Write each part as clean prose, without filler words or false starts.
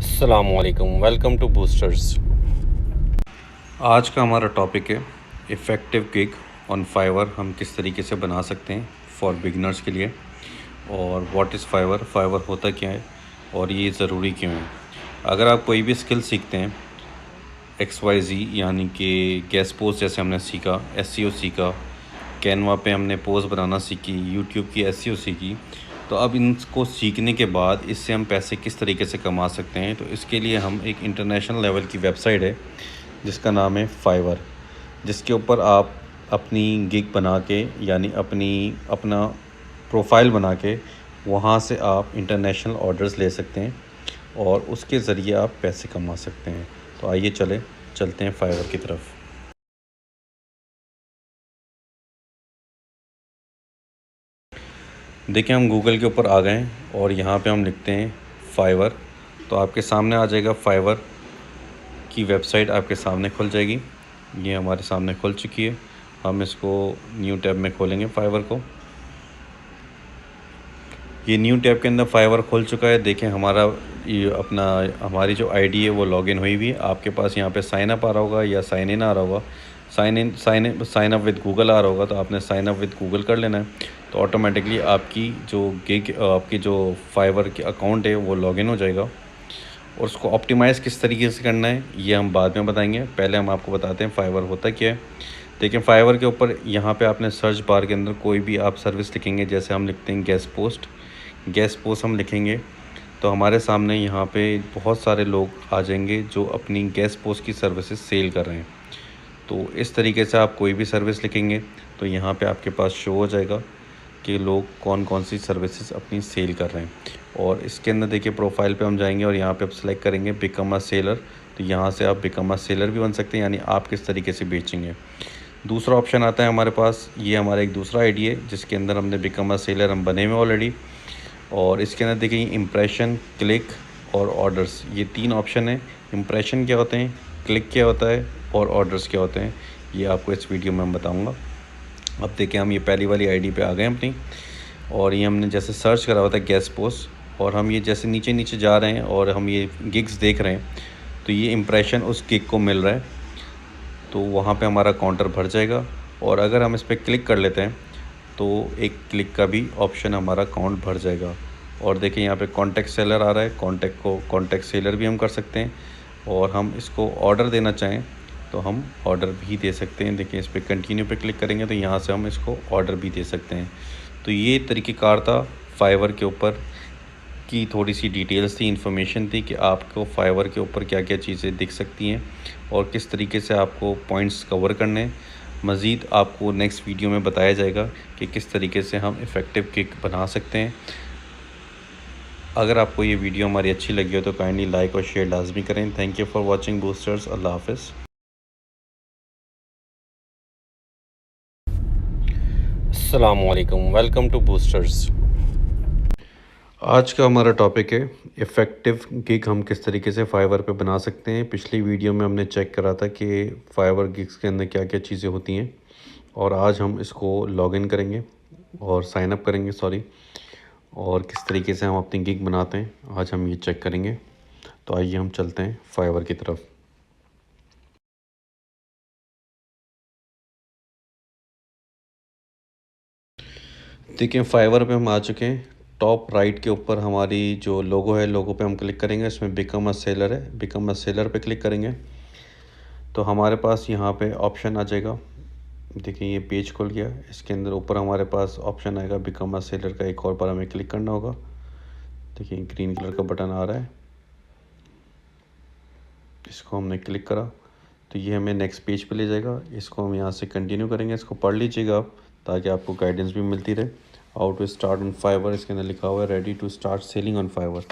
अस्सलामुअलैकुम, welcome to boosters. आज का हमारा टॉपिक है इफ़ेक्टिव गिग ऑन फाइवर। हम किस तरीके से बना सकते हैं फॉर बिगनर्स के लिए, और व्हाट इज़ फाइवर, फाइवर होता क्या है और ये ज़रूरी क्यों है। अगर आप कोई भी स्किल सीखते हैं XYZ, यानी कि गेस्ट पोस्ट जैसे हमने सीखा, SEO सीखा, कैनवा पे हमने पोस्ट बनाना सीखी, यूट्यूब की SEO सीखी, तो अब इनको सीखने के बाद इससे हम पैसे किस तरीके से कमा सकते हैं। तो इसके लिए हम एक इंटरनेशनल लेवल की वेबसाइट है जिसका नाम है फाइवर, जिसके ऊपर आप अपनी गिग बना के, यानी अपना प्रोफाइल बना के वहाँ से आप इंटरनेशनल ऑर्डर्स ले सकते हैं और उसके ज़रिए आप पैसे कमा सकते हैं। तो आइए चलते हैं फाइवर की तरफ। देखिए, हम गूगल के ऊपर आ गए हैं और यहाँ पे हम लिखते हैं फाइवर, तो आपके सामने आ जाएगा फाइवर की वेबसाइट, आपके सामने खुल जाएगी। ये हमारे सामने खुल चुकी है। हम इसको न्यू टैब में खोलेंगे फाइवर को। ये न्यू टैब के अंदर फाइवर खुल चुका है। देखें, हमारी जो आईडी है वो लॉगिन हुई हुई है। आपके पास यहाँ पे साइन अप आ रहा होगा या साइन इन आ रहा होगा। साइन अप विद गूगल आ रहा होगा, तो आपने साइन अप विद गूगल कर लेना है। तो ऑटोमेटिकली आपकी जो फाइवर के अकाउंट है वो लॉगिन हो जाएगा। और उसको ऑप्टिमाइज़ किस तरीके से करना है ये हम बाद में बताएंगे। पहले हम आपको बताते हैं फाइवर होता क्या है। देखिए, फाइवर के ऊपर यहाँ पे आपने सर्च बार के अंदर कोई भी आप सर्विस लिखेंगे, जैसे हम लिखते हैं गेस्ट पोस्ट हम लिखेंगे, तो हमारे सामने यहाँ पे बहुत सारे लोग आ जाएंगे जो अपनी गेस्ट पोस्ट की सर्विसेज सेल कर रहे हैं। तो इस तरीके से आप कोई भी सर्विस लिखेंगे तो यहाँ पे आपके पास शो हो जाएगा कि लोग कौन कौन सी सर्विसेज अपनी सेल कर रहे हैं। और इसके अंदर देखिए, प्रोफाइल पे हम जाएंगे और यहाँ पे आप सेलेक्ट करेंगे बिकम अ सेलर। तो यहाँ से आप बिकम अ सेलर भी बन सकते हैं, यानी आप किस तरीके से बेचेंगे। दूसरा ऑप्शन आता है हमारे पास, ये हमारा एक दूसरा आईडी है जिसके अंदर हमने बिकम अ सेलर हम बने हुए ऑलरेडी। और इसके अंदर देखिए, इम्प्रेशन, क्लिक और ऑर्डर्स, ये 3 ऑप्शन है। इम्प्रेशन क्या होते हैं, क्लिक क्या होता है और ऑर्डर्स क्या होते हैं, ये आपको इस वीडियो में मैं बताऊँगा। अब देखिए, हम ये पहली वाली आईडी पे आ गए अपनी, और ये हमने जैसे सर्च करा हुआ था गेस्ट पोस्ट, और हम ये जैसे नीचे नीचे जा रहे हैं और हम ये गिग्स देख रहे हैं, तो ये इम्प्रेशन उस गिग को मिल रहा है, तो वहाँ पे हमारा काउंटर भर जाएगा। और अगर हम इस पर क्लिक कर लेते हैं तो एक क्लिक का भी ऑप्शन हमारा अकाउंट भर जाएगा। और देखिए, यहाँ पे कॉन्टैक्ट सेलर आ रहा है, कॉन्टैक्ट सेलर भी हम कर सकते हैं। और हम इसको ऑर्डर देना चाहें तो हम ऑर्डर भी दे सकते हैं। देखिए, इस पर कंटिन्यू पे क्लिक करेंगे तो यहाँ से हम इसको ऑर्डर भी दे सकते हैं। तो ये तरीक़ेकार था फाइवर के ऊपर की, थोड़ी सी डिटेल्स थी, इन्फॉर्मेशन थी कि आपको फाइवर के ऊपर क्या क्या चीज़ें दिख सकती हैं और किस तरीके से आपको पॉइंट्स कवर करने हैं। मज़ीद आपको नेक्स्ट वीडियो में बताया जाएगा कि किस तरीके से हम इफ़ेक्टिव गिग बना सकते हैं। अगर आपको ये वीडियो हमारी अच्छी लगी हो तो काइंडली लाइक और शेयर लाजमी करें। Thank you for watching boosters. अल्लाह हाफ़िज़। अस्सलामुअलैकुम, वेलकम टू बूस्टर्स। आज का हमारा टॉपिक है इफ़ेक्टिव गिग हम किस तरीके से फाइवर पे बना सकते हैं। पिछली वीडियो में हमने चेक करा था कि फाइवर गिग्स के अंदर क्या क्या चीज़ें होती हैं, और आज हम इसको लॉगिन करेंगे और साइन अप करेंगे, सॉरी, और किस तरीके से हम अपनी गिग बनाते हैं आज हम ये चेक करेंगे। तो आइए हम चलते हैं फाइवर की तरफ। देखिए, फाइवर पे हम आ चुके हैं। टॉप राइट के ऊपर हमारी जो लोगो है, लोगो पे हम क्लिक करेंगे, इसमें बिकम अ सेलर है, बिकम अ सेलर पे क्लिक करेंगे तो हमारे पास यहाँ पे ऑप्शन आ जाएगा। देखिए, ये पेज खुल गया। इसके अंदर ऊपर हमारे पास ऑप्शन आएगा बिकम अ सेलर का, एक और बार हमें क्लिक करना होगा। देखिए, ग्रीन कलर का बटन आ रहा है, इसको हमने क्लिक करा तो ये हमें नेक्स्ट पेज पे ले जाएगा। इसको हम यहाँ से कंटिन्यू करेंगे, इसको पढ़ लीजिएगा आप, ताकि आपको गाइडेंस भी मिलती रहे। How to start on Fiverr, इसके अंदर लिखा हुआ है ready to start selling on Fiverr.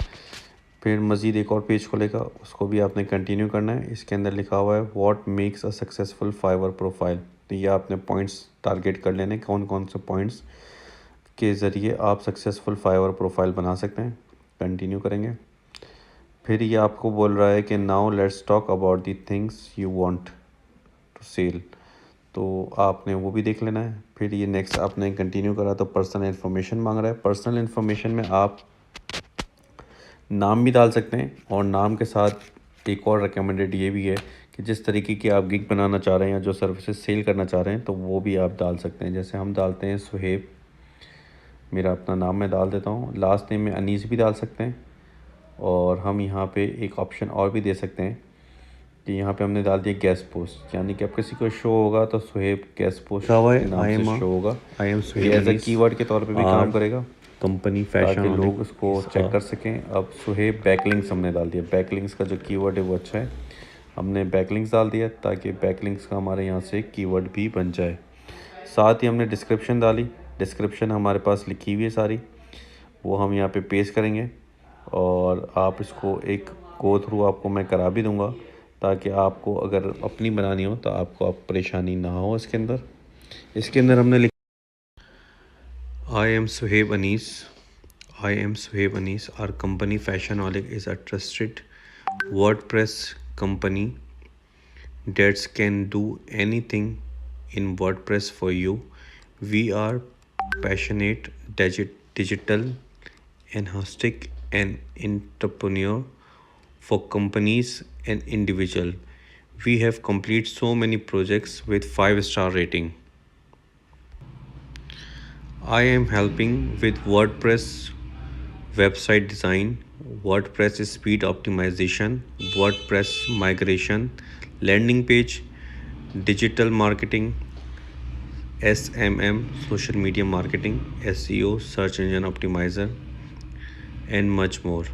फिर मज़ीद एक और पेज खुलेगा, उसको भी आपने कंटिन्यू करना है। इसके अंदर लिखा हुआ है what makes a successful Fiverr profile. तो ये आपने पॉइंट्स टारगेट कर लेने, कौन कौन से पॉइंट्स के ज़रिए आप सक्सेसफुल फाइवर प्रोफाइल बना सकते हैं। कंटिन्यू करेंगे। फिर ये आपको बोल रहा है कि now let's talk about the things you want to sell, तो आपने वो भी देख लेना है। फिर ये नेक्स्ट आपने कंटिन्यू करा तो पर्सनल इन्फॉर्मेशन मांग रहा है। पर्सनल इन्फॉर्मेशन में आप नाम भी डाल सकते हैं, और नाम के साथ एक और रिकमेंडेड ये भी है कि जिस तरीके की आप गिग बनाना चाह रहे हैं या जो सर्विसेज सेल करना चाह रहे हैं तो वो भी आप डाल सकते हैं। जैसे हम डालते हैं सुहेब, मेरा अपना नाम मैं डाल देता हूँ, लास्ट नेम में अनीस भी डाल सकते हैं। और हम यहाँ पे एक ऑप्शन और भी दे सकते हैं कि यहाँ पे हमने डाल दिया गेस्ट पोस्ट, यानी कि अब किसी को शो होगा तो सुहेब गेस्ट पोस्ट के नाम से शो होगा। आई एम ये एज अ सुहेब कीवर्ड के तौर पे भी काम करेगा कंपनी ताकि फैशन लोग उसको चेक कर सकें। अब सुहेब बैकलिंक्स हमने डाल दिया, बैकलिंक्स का जो कीवर्ड है वो अच्छा है, हमने बैकलिंक्स डाल दिया ताकि बैकलिंक्स का हमारे यहाँ से कीवर्ड भी बन जाए। साथ ही हमने डिस्क्रिप्शन डाली, डिस्क्रिप्शन हमारे पास लिखी हुई है सारी, वो हम यहाँ पे पेस्ट करेंगे और आप इसको एक गो थ्रू आपको मैं करा भी दूँगा ताकि आपको अगर अपनी बनानी हो तो आपको आप परेशानी ना हो। इसके अंदर हमने I am Suhaib Anis. I am Suhaib Anis. Our company Fashionaholic is a trusted WordPress company that can do anything in WordPress for you. We are passionate digital enthusiast and entrepreneur for companies and individual. We have completed so many projects with 5-star rating. I am helping with WordPress website design, WordPress speed optimization, WordPress migration, landing page, digital marketing, SMM, social media marketing, SEO, search engine optimizer, and much more.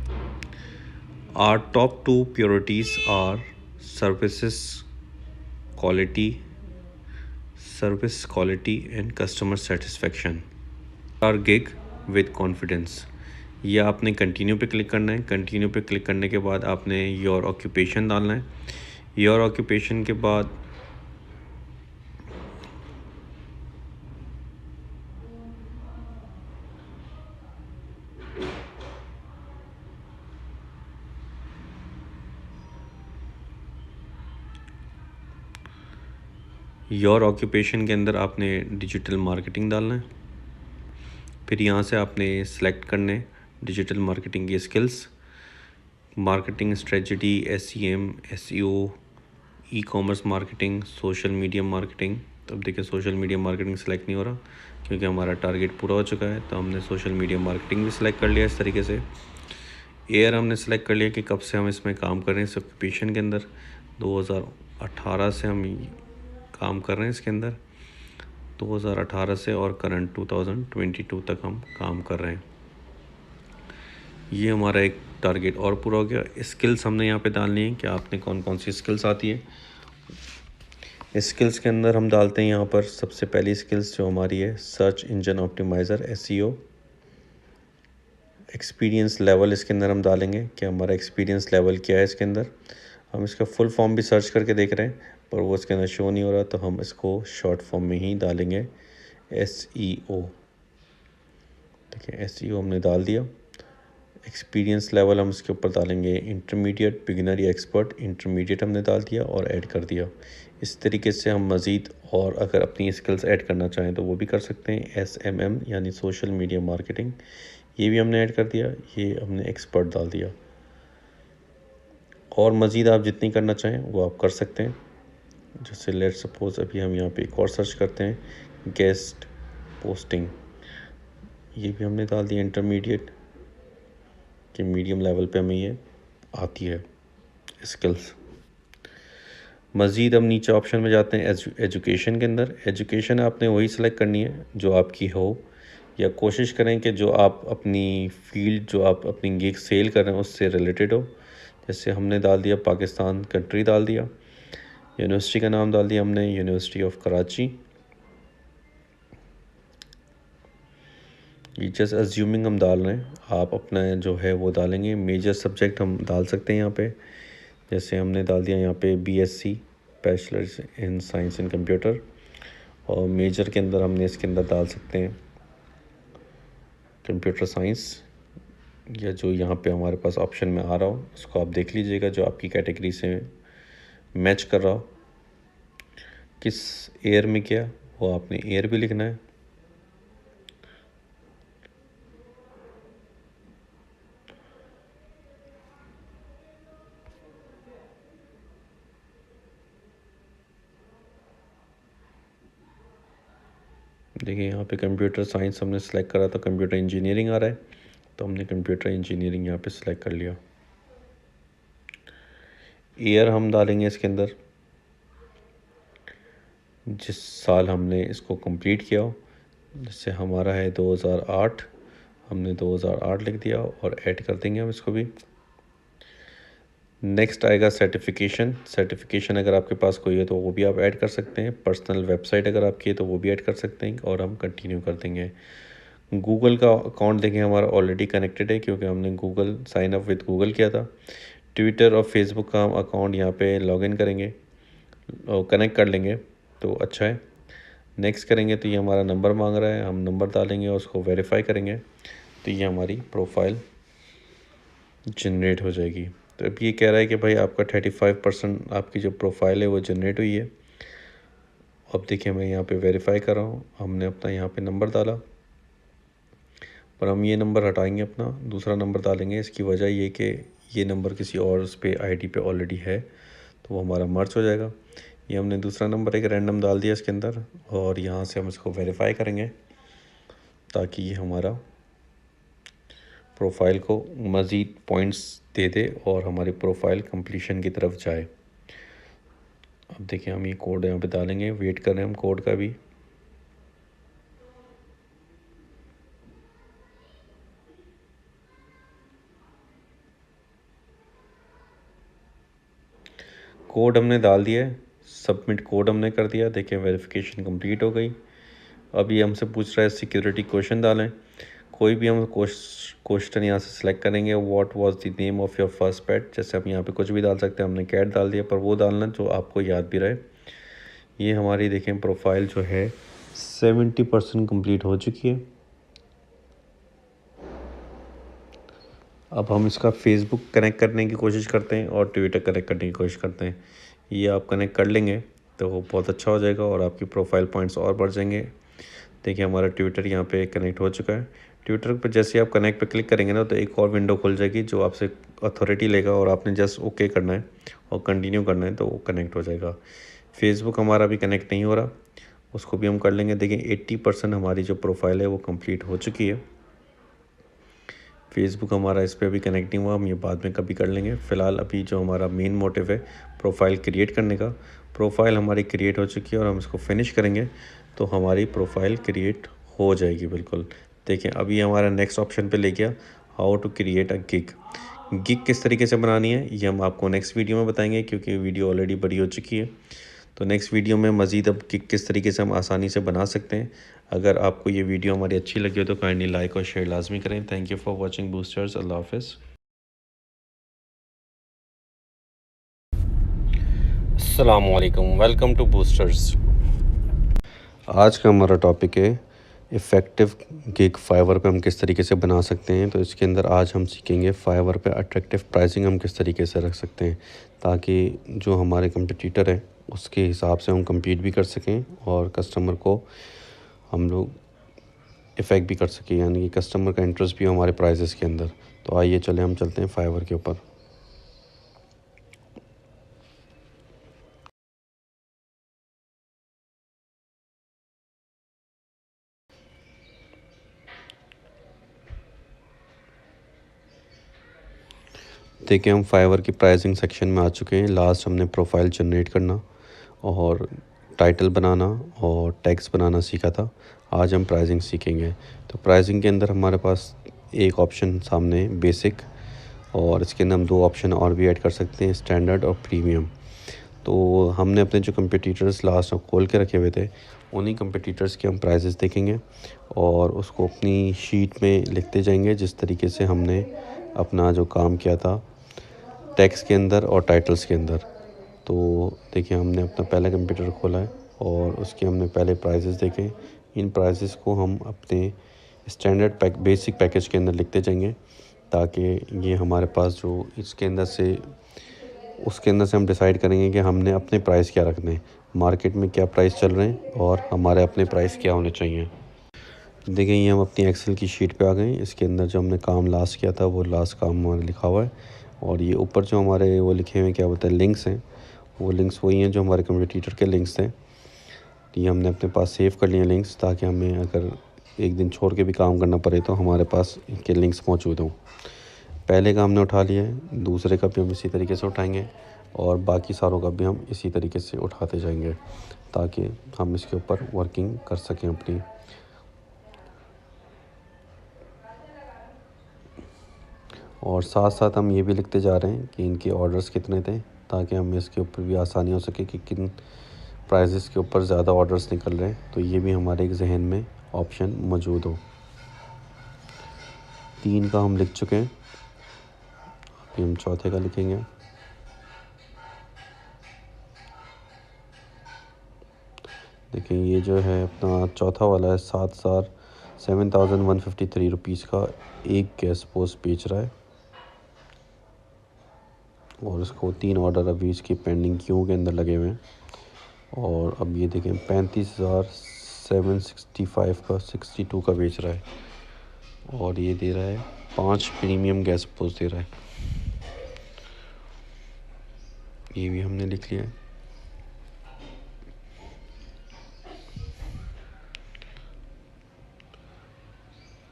Our top two priorities are services quality, service quality, and customer satisfaction. Our gig with confidence. ये आपने continue पे click करना है। Continue पे click करने के बाद आपने योर ऑक्यूपेशन डालना है। योर ऑक्यूपेशन के बाद योर ऑक्यूपेशन के अंदर आपने डिजिटल मार्केटिंग डालना है। फिर यहाँ से आपने सेलेक्ट करने डिजिटल मार्केटिंग की skills, marketing strategy, SEM, SEO, e commerce marketing, social media marketing. तो अब देखिए सोशल मीडिया मार्केटिंग सेलेक्ट नहीं हो रहा क्योंकि हमारा टारगेट पूरा हो चुका है, तो हमने सोशल मीडिया मार्केटिंग भी सिलेक्ट कर लिया इस तरीके से। एयर हमने सेलेक्ट कर लिया कि कब से हम इसमें काम कर रहे हैं इस ऑक्यूपेशन के अंदर। 2018 से हम काम कर रहे हैं इसके अंदर, 2018 से, और करंट 2022 तक हम काम कर रहे हैं। ये हमारा एक टारगेट और पूरा हो गया। स्किल्स हमने यहाँ पे डालनी है कि आपने कौन कौन सी स्किल्स आती है। स्किल्स के अंदर हम डालते हैं यहाँ पर सबसे पहली स्किल्स जो हमारी है search engine optimiser, SEO। Experience level इसके अंदर हम डालेंगे कि हमारा एक्सपीरियंस लेवल क्या है। इसके अंदर हम इसका फुल फॉर्म भी सर्च करके देख रहे हैं पर वो इसके अंदर शो नहीं हो रहा, तो हम इसको शॉर्ट फॉर्म में ही डालेंगे, SEO। देखिए SEO हमने डाल दिया। एक्सपीरियंस लेवल हम इसके ऊपर डालेंगे इंटरमीडिएट, बिगिनर या एक्सपर्ट। इंटरमीडिएट हमने डाल दिया और ऐड कर दिया। इस तरीके से हम मज़ीद और अगर अपनी स्किल्स ऐड करना चाहें तो वो भी कर सकते हैं। SMM यानी सोशल मीडिया मार्केटिंग, ये भी हमने ऐड कर दिया। ये हमने एक्सपर्ट डाल दिया। और मज़ीद आप जितनी करना चाहें वो आप कर सकते हैं। जैसे लेट सपोज अभी हम यहाँ पे एक और सर्च करते हैं गेस्ट पोस्टिंग, ये भी हमने डाल दिया इंटरमीडिएट कि मीडियम लेवल पे हमें ये आती है स्किल्स। मज़ीद हम नीचे ऑप्शन में जाते हैं एजुकेशन के अंदर। एजुकेशन आपने वही सिलेक्ट करनी है जो आपकी हो, या कोशिश करें कि जो आप अपनी फील्ड, जो आप अपनी गिग सेल कर रहे हैं उससे रिलेटेड हो। जैसे हमने डाल दिया पाकिस्तान, कंट्री डाल दिया, यूनिवर्सिटी का नाम डाल दिया हमने यूनिवर्सिटी ऑफ कराची। ये जस्ट अज्यूमिंग हम डाल रहे हैं, आप अपना जो है वो डालेंगे। मेजर सब्जेक्ट हम डाल सकते हैं यहाँ पे, जैसे हमने डाल दिया यहाँ पे BSc, bachelors in science in computer. और मेजर के अंदर हमने इसके अंदर डाल सकते हैं कंप्यूटर साइंस, या जो यहाँ पे हमारे पास ऑप्शन में आ रहा हो उसको आप देख लीजिएगा जो आपकी कैटेगरी से मैच कर रहा हो। किस ईयर में किया वो आपने ईयर भी लिखना है। देखिए यहाँ पे कंप्यूटर साइंस हमने सेलेक्ट करा तो कंप्यूटर इंजीनियरिंग आ रहा है, तो हमने कंप्यूटर इंजीनियरिंग यहाँ पे सेलेक्ट कर लिया। ईयर हम डालेंगे इसके अंदर जिस साल हमने इसको कंप्लीट किया हो, जैसे हमारा है 2008, हमने 2008 लिख दिया और ऐड कर देंगे हम इसको भी। नेक्स्ट आएगा सर्टिफिकेशन अगर आपके पास कोई है तो वो भी आप ऐड कर सकते हैं। पर्सनल वेबसाइट अगर आपकी है तो वो भी ऐड कर सकते हैं और हम कंटिन्यू कर देंगे। गूगल का अकाउंट देखें हमारा ऑलरेडी कनेक्टेड है क्योंकि हमने Google sign up with Google किया था। ट्विटर और फेसबुक का हम अकाउंट यहाँ पे लॉगिन करेंगे और कनेक्ट कर लेंगे तो अच्छा है। नेक्स्ट करेंगे तो ये हमारा नंबर मांग रहा है, हम नंबर डालेंगे और उसको वेरीफाई करेंगे तो ये हमारी प्रोफाइल जनरेट हो जाएगी। तो अब ये कह रहा है कि भाई आपका 35% आपकी जो प्रोफाइल है वो जनरेट हुई है। अब देखिए मैं यहाँ पे वेरीफाई कर रहा हूँ, हमने अपना यहाँ पे नंबर डाला, पर हम ये नंबर हटाएंगे, अपना दूसरा नंबर डालेंगे। इसकी वजह ये कि ये नंबर किसी और उस पर आईडी पे ऑलरेडी है तो वो हमारा मर्ज हो जाएगा। ये हमने दूसरा नंबर एक रैंडम डाल दिया इसके अंदर और यहाँ से हम इसको वेरीफाई करेंगे ताकि ये हमारा प्रोफाइल को मज़ीद पॉइंट्स दे दे और हमारी प्रोफाइल कंप्लीशन की तरफ जाए। अब देखिए हम ये कोड यहाँ पे डालेंगे, वेट कर रहे हैं हम कोड का भी। कोड हमने डाल दिया है, सबमिट कोड हमने कर दिया। देखिए वेरिफिकेशन कंप्लीट हो गई। अब ये हमसे पूछ रहा है सिक्योरिटी क्वेश्चन डालें। कोई भी हम क्वेश्चन यहाँ से सिलेक्ट करेंगे। What was the name of your first pet, जैसे हम यहाँ पे कुछ भी डाल सकते हैं, हमने कैट डाल दिया, पर वो डालना जो आपको याद भी रहे। ये हमारी देखें प्रोफाइल जो है 70% कंप्लीट हो चुकी है। अब हम इसका फेसबुक कनेक्ट करने की कोशिश करते हैं और ट्विटर कनेक्ट करने की कोशिश करते हैं। ये आप कनेक्ट कर लेंगे तो वो बहुत अच्छा हो जाएगा और आपकी प्रोफाइल पॉइंट्स और बढ़ जाएंगे। देखिए हमारा ट्विटर यहाँ पे कनेक्ट हो चुका है। ट्विटर पर जैसे आप कनेक्ट पे क्लिक करेंगे ना तो एक और विंडो खुल जाएगी जो आपसे अथॉरिटी लेगा और आपने जस्ट ओके करना है और कंटिन्यू करना है तो वो कनेक्ट हो जाएगा। फेसबुक हमारा भी कनेक्ट नहीं हो रहा, उसको भी हम कर लेंगे। देखिए 80% हमारी जो प्रोफाइल है वो कंप्लीट हो चुकी है। फेसबुक हमारा इस पर भी कनेक्ट नहीं हुआ, हम ये बाद में कभी कर लेंगे। फ़िलहाल अभी जो हमारा मेन मोटिव है प्रोफाइल क्रिएट करने का, प्रोफाइल हमारी क्रिएट हो चुकी है और हम इसको फिनिश करेंगे तो हमारी प्रोफाइल क्रिएट हो जाएगी बिल्कुल। देखिए अभी हमारा नेक्स्ट ऑप्शन पे ले गया, how to create a gig किस तरीके से बनानी है ये हम आपको नेक्स्ट वीडियो में बताएंगे क्योंकि वीडियो ऑलरेडी बड़ी हो चुकी है। तो नेक्स्ट वीडियो में मज़ीद अब किस तरीके से हम आसानी से बना सकते हैं। अगर आपको ये वीडियो हमारी अच्छी लगी हो तो काइंडली लाइक और शेयर लाजमी करें। Thank you for watching boosters. अल्लाह हाफिज़। अस्सलाम वालेकुम, वेलकम टू बूस्टर्स। आज का हमारा टॉपिक है इफ़ेक्टिव गिग फाइवर पे हम किस तरीके से बना सकते हैं। तो इसके अंदर आज हम सीखेंगे फाइवर पे अट्रैक्टिव प्राइसिंग हम किस तरीके से रख सकते हैं ताकि जो हमारे कंपटीटर हैं उसके हिसाब से हम compete भी कर सकें और कस्टमर को हम लोग इफ़ेक्ट भी कर सकें, यानी कि कस्टमर का इंटरेस्ट भी हो हमारे प्राइजेस के अंदर। तो आइए चले हम चलते हैं फाइवर के ऊपर। देखिए हम फाइवर की प्राइसिंग सेक्शन में आ चुके हैं। लास्ट हमने प्रोफाइल जनरेट करना और टाइटल बनाना और टैग्स बनाना सीखा था। आज हम प्राइसिंग सीखेंगे। तो प्राइसिंग के अंदर हमारे पास एक ऑप्शन सामने है बेसिक, और इसके अंदर हम दो ऑप्शन और भी ऐड कर सकते हैं, स्टैंडर्ड और प्रीमियम। तो हमने अपने जो कंपटीटर्स लास्ट में खोल के रखे हुए थे उन्हीं कंपटीटर्स के हम प्राइसेस देखेंगे और उसको अपनी शीट में लिखते जाएंगे जिस तरीके से हमने अपना जो काम किया था टैक्स के अंदर और टाइटल्स के अंदर। तो देखिए हमने अपना पहला कंप्यूटर खोला है और उसके हमने पहले प्राइसेस देखे। इन प्राइसेस को हम अपने स्टैंडर्ड बेसिक पैकेज के अंदर लिखते जाएंगे ताकि ये हमारे पास जो उसके अंदर से हम डिसाइड करेंगे कि हमने अपने प्राइस क्या रखने हैं, मार्केट में क्या प्राइस चल रहे हैं और हमारे अपने प्राइस क्या होने चाहिए। देखिए ये हम अपनी एक्सेल की शीट पे आ गए। इसके अंदर जो हमने काम लास्ट किया था वो लास्ट काम हमारा लिखा हुआ है और ये ऊपर जो हमारे वो लिखे हुए क्या बोलते हैं लिंक्स हैं, वो लिंक्स वही हैं जो हमारे कंपटीटर के लिंक्स थे। तो ये हमने अपने पास सेव कर लिए लिंक्स, ताकि हमें अगर एक दिन छोड़ के भी काम करना पड़े तो हमारे पास इनके लिंक्स मौजूद हों। पहले का हमने उठा लिया है, दूसरे का भी हम इसी तरीके से उठाएंगे और बाकी सारों का भी हम इसी तरीके से उठाते जाएंगे, ताकि हम इसके ऊपर वर्किंग कर सकें अपनी। और साथ साथ हम ये भी लिखते जा रहे हैं कि इनके ऑर्डर्स कितने थे, ताकि हमें इसके ऊपर भी आसानी हो सके कि किन प्राइजेस के ऊपर ज़्यादा ऑर्डर्स निकल रहे हैं, तो ये भी हमारे एक जहन में ऑप्शन मौजूद हो। 3 का हम लिख चुके हैं, अभी हम चौथे का लिखेंगे। देखिए ये जो है अपना चौथा वाला है, 7,153 रुपीज़ का एक गैस पोस्ट बेच रहा है, और इसको 3 ऑर्डर अभी इसकी पेंडिंग क्यू के अंदर लगे हुए हैं। और अब ये देखें 35,765 का 62 का बेच रहा है, और ये दे रहा है 5 प्रीमियम गैस पोस्ट दे रहा है। ये भी हमने लिख लिया है।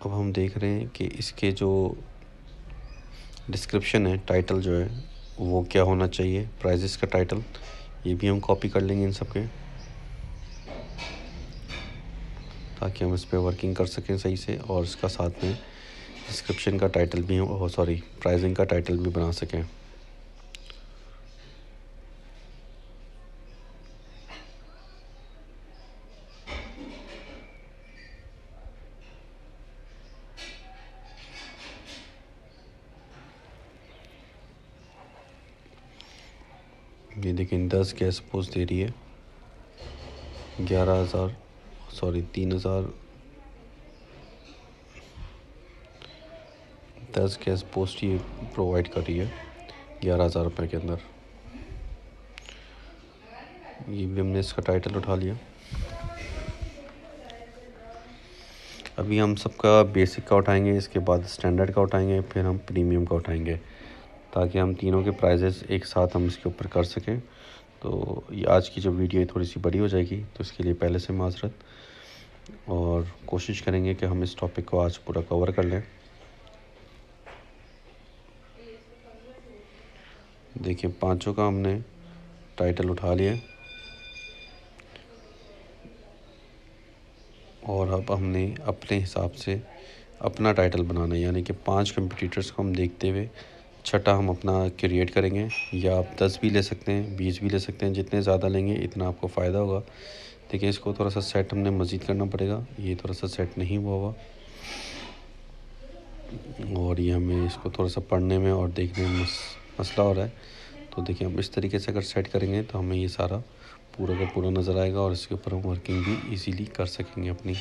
अब हम देख रहे हैं कि इसके जो डिस्क्रिप्शन है, टाइटल जो है वो क्या होना चाहिए, प्राइजेस का टाइटल, ये भी हम कॉपी कर लेंगे इन सब के, ताकि हम इस पर वर्किंग कर सकें सही से, और इसका साथ में डिस्क्रिप्शन का टाइटल भी हम प्राइसिंग का टाइटल भी बना सकें। ये देखें 10 गैस पोस्ट दे रही है 10 गैस पोस्ट ये प्रोवाइड कर रही है 11,000 रुपये के अंदर। ये भी हमने इसका टाइटल उठा लिया। अभी हम सबका बेसिक का उठाएंगे, इसके बाद स्टैंडर्ड का उठाएंगे, फिर हम प्रीमियम का उठाएंगे, ताकि हम तीनों के प्राइजेस एक साथ हम इसके ऊपर कर सकें। तो ये आज की जो वीडियो है थोड़ी सी बड़ी हो जाएगी, तो इसके लिए पहले से माजरत, और कोशिश करेंगे कि हम इस टॉपिक को आज पूरा कवर कर लें। देखिए 5 का हमने टाइटल उठा लिया, और अब हमने अपने हिसाब से अपना टाइटल बनाना है, यानी कि 5 कंपटीटर्स को हम देखते हुए छठा हम अपना क्रिएट करेंगे। या आप 10 भी ले सकते हैं, 20 भी ले सकते हैं, जितने ज़्यादा लेंगे इतना आपको फ़ायदा होगा। देखिए इसको थोड़ा सा सेट हमने मज़ीद करना पड़ेगा, ये थोड़ा सा सेट नहीं हुआ हुआ, और ये हमें इसको थोड़ा सा पढ़ने में और देखने में मसला हो रहा है। तो देखिए हम इस तरीके से अगर सेट करेंगे तो हमें ये सारा पूरा का पूरा नज़र आएगा, और इसके ऊपर हम वर्किंग भी इजीली कर सकेंगे अपनी।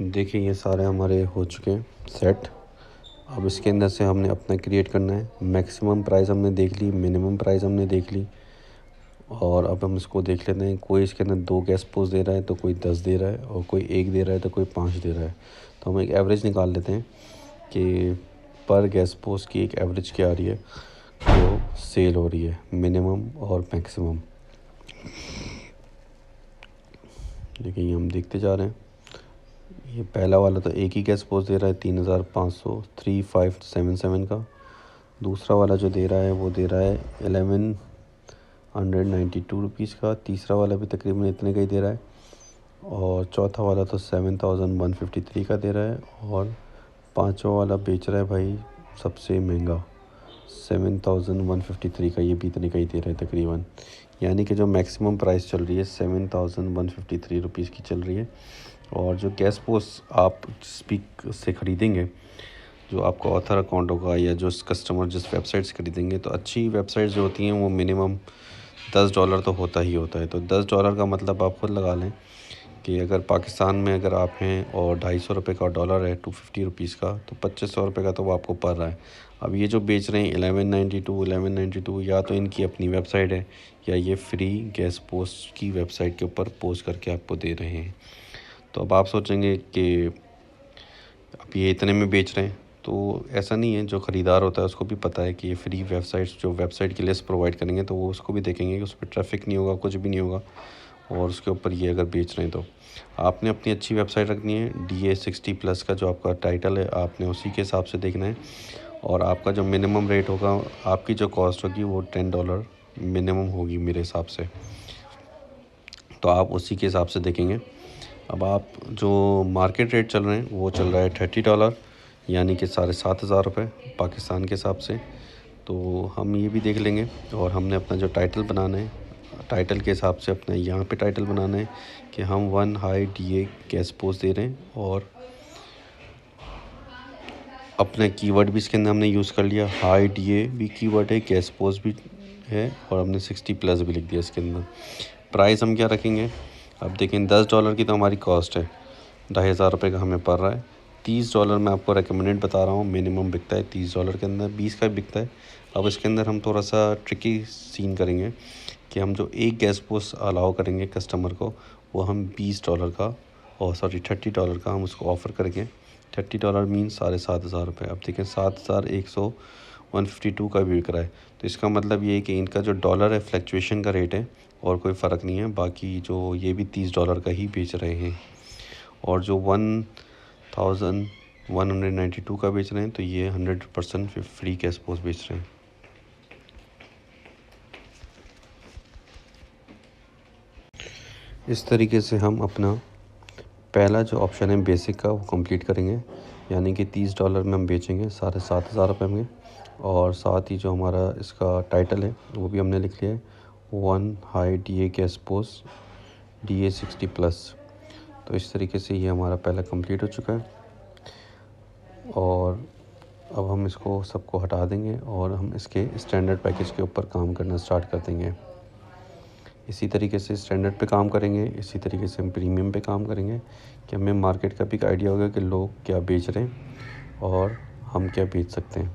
देखिए ये सारे हमारे हो चुके हैं सेट। अब इसके अंदर से हमने अपना क्रिएट करना है। मैक्सिमम प्राइस हमने देख ली, मिनिमम प्राइस हमने देख ली, और अब हम इसको देख लेते हैं। कोई इसके अंदर 2 गैस पोस्ट दे रहा है, तो कोई 10 दे रहा है, और कोई 1 दे रहा है, तो कोई 5 दे रहा है। तो हम एक एवरेज निकाल लेते हैं कि पर गैस पोस्ट की एक एवरेज क्या आ रही है जो सेल हो रही है, मिनिमम और मैक्सिमम। देखिए ये हम देखते जा रहे हैं। ये पहला वाला तो एक ही गैस पोस्ट दे रहा है 3,577 का। दूसरा वाला जो दे रहा है वो दे रहा है 1192 रुपीज़ का। तीसरा वाला भी तकरीबन इतने का ही दे रहा है, और चौथा वाला तो 7,153 का दे रहा है, और पांचवा वाला बेच रहा है भाई सबसे महंगा 7,153 का, ये भी इतने का ही दे रहा है तकरीबन। यानी कि जो मैक्सिमम प्राइस चल रही है 7,153 रुपीज़ की चल रही है। और जो गैस पोस्ट आप स्पीक से ख़रीदेंगे, जो आपका ऑथर अकाउंट होगा, या जो कस्टमर जिस वेबसाइट से ख़रीदेंगे, तो अच्छी वेबसाइट जो होती हैं वो मिनिमम $10 तो होता ही होता है। तो $10 का मतलब आप खुद लगा लें कि अगर पाकिस्तान में अगर आप हैं और 250 रुपये का डॉलर है 250 रुपीज़ का, तो 2500 रुपये का तो वो आपको पड़ रहा है। अब ये जो बेच रहे हैं 1192 या तो इनकी अपनी वेबसाइट है या ये फ्री गैस पोस्ट की वेबसाइट के ऊपर पोस्ट करके आपको दे रहे हैं। तो अब आप सोचेंगे कि अब ये इतने में बेच रहे हैं, तो ऐसा नहीं है। जो ख़रीदार होता है उसको भी पता है कि ये फ्री वेबसाइट्स जो वेबसाइट की लिस्ट प्रोवाइड करेंगे तो वो उसको भी देखेंगे कि उस पर ट्रैफिक नहीं होगा, कुछ भी नहीं होगा, और उसके ऊपर ये अगर बेच रहे हैं तो आपने अपनी अच्छी वेबसाइट रखनी है। DA60+ का जो आपका टाइटल है आपने उसी के हिसाब से देखना है, और आपका जो मिनिमम रेट होगा, आपकी जो कॉस्ट होगी वो $10 मिनिमम होगी मेरे हिसाब से, तो आप उसी के हिसाब से देखेंगे। अब आप जो मार्केट रेट चल रहे हैं वो चल रहा है $30, यानी कि 7,500 रुपये पाकिस्तान के हिसाब से। तो हम ये भी देख लेंगे, और हमने अपना जो टाइटल बनाना है, टाइटल के हिसाब से अपना यहाँ पे टाइटल बनाना है कि हम 1 हाई DA गैस पोस्ट दे रहे हैं, और अपने कीवर्ड भी इसके अंदर हमने यूज़ कर लिया। हाई DA भी कीवर्ड है, गैस पोस्ट भी है, और हमने 60+ भी लिख दिया इसके अंदर। प्राइस हम क्या रखेंगे, अब देखें $10 की तो हमारी कॉस्ट है, 2,500 रुपये का हमें पड़ रहा है। $30 मैं आपको रिकमेंडेड बता रहा हूँ, मिनिमम बिकता है $30 के अंदर, 20 का भी बिकता है। अब इसके अंदर हम थोड़ा सा ट्रिकी सीन करेंगे कि हम जो एक गैस पोस्ट अलाउ करेंगे कस्टमर को, वो हम $20 का, और सॉरी $30 का हम उसको ऑफ़र करेंगे। $30 मीन 7,500 रुपये। अब देखें 7,152 का भी बिक रहा है, तो इसका मतलब ये है कि इनका जो डॉलर है फ्लक्चुएशन का रेट है, और कोई फ़र्क नहीं है। बाकी जो ये भी $30 का ही बेच रहे हैं, और जो 1,192 का बेच रहे हैं, तो ये 100% फ्री गैस पोस्ट बेच रहे हैं। इस तरीके से हम अपना पहला जो ऑप्शन है बेसिक का वो कंप्लीट करेंगे, यानी कि $30 में हम बेचेंगे 7,500 रुपये में। और साथ ही जो हमारा इसका टाइटल है वो भी हमने लिख लिया है, 1 high DA gas post DA60+। तो इस तरीके से ये हमारा पहला कंप्लीट हो चुका है, और अब हम इसको सबको हटा देंगे और हम इसके स्टैंडर्ड पैकेज के ऊपर काम करना स्टार्ट कर देंगे। इसी तरीके से स्टैंडर्ड पे काम करेंगे, इसी तरीके से हम प्रीमियम पे काम करेंगे, कि हमें मार्केट का भी एक आइडिया होगा कि लोग क्या बेच रहे हैं और हम क्या बेच सकते हैं।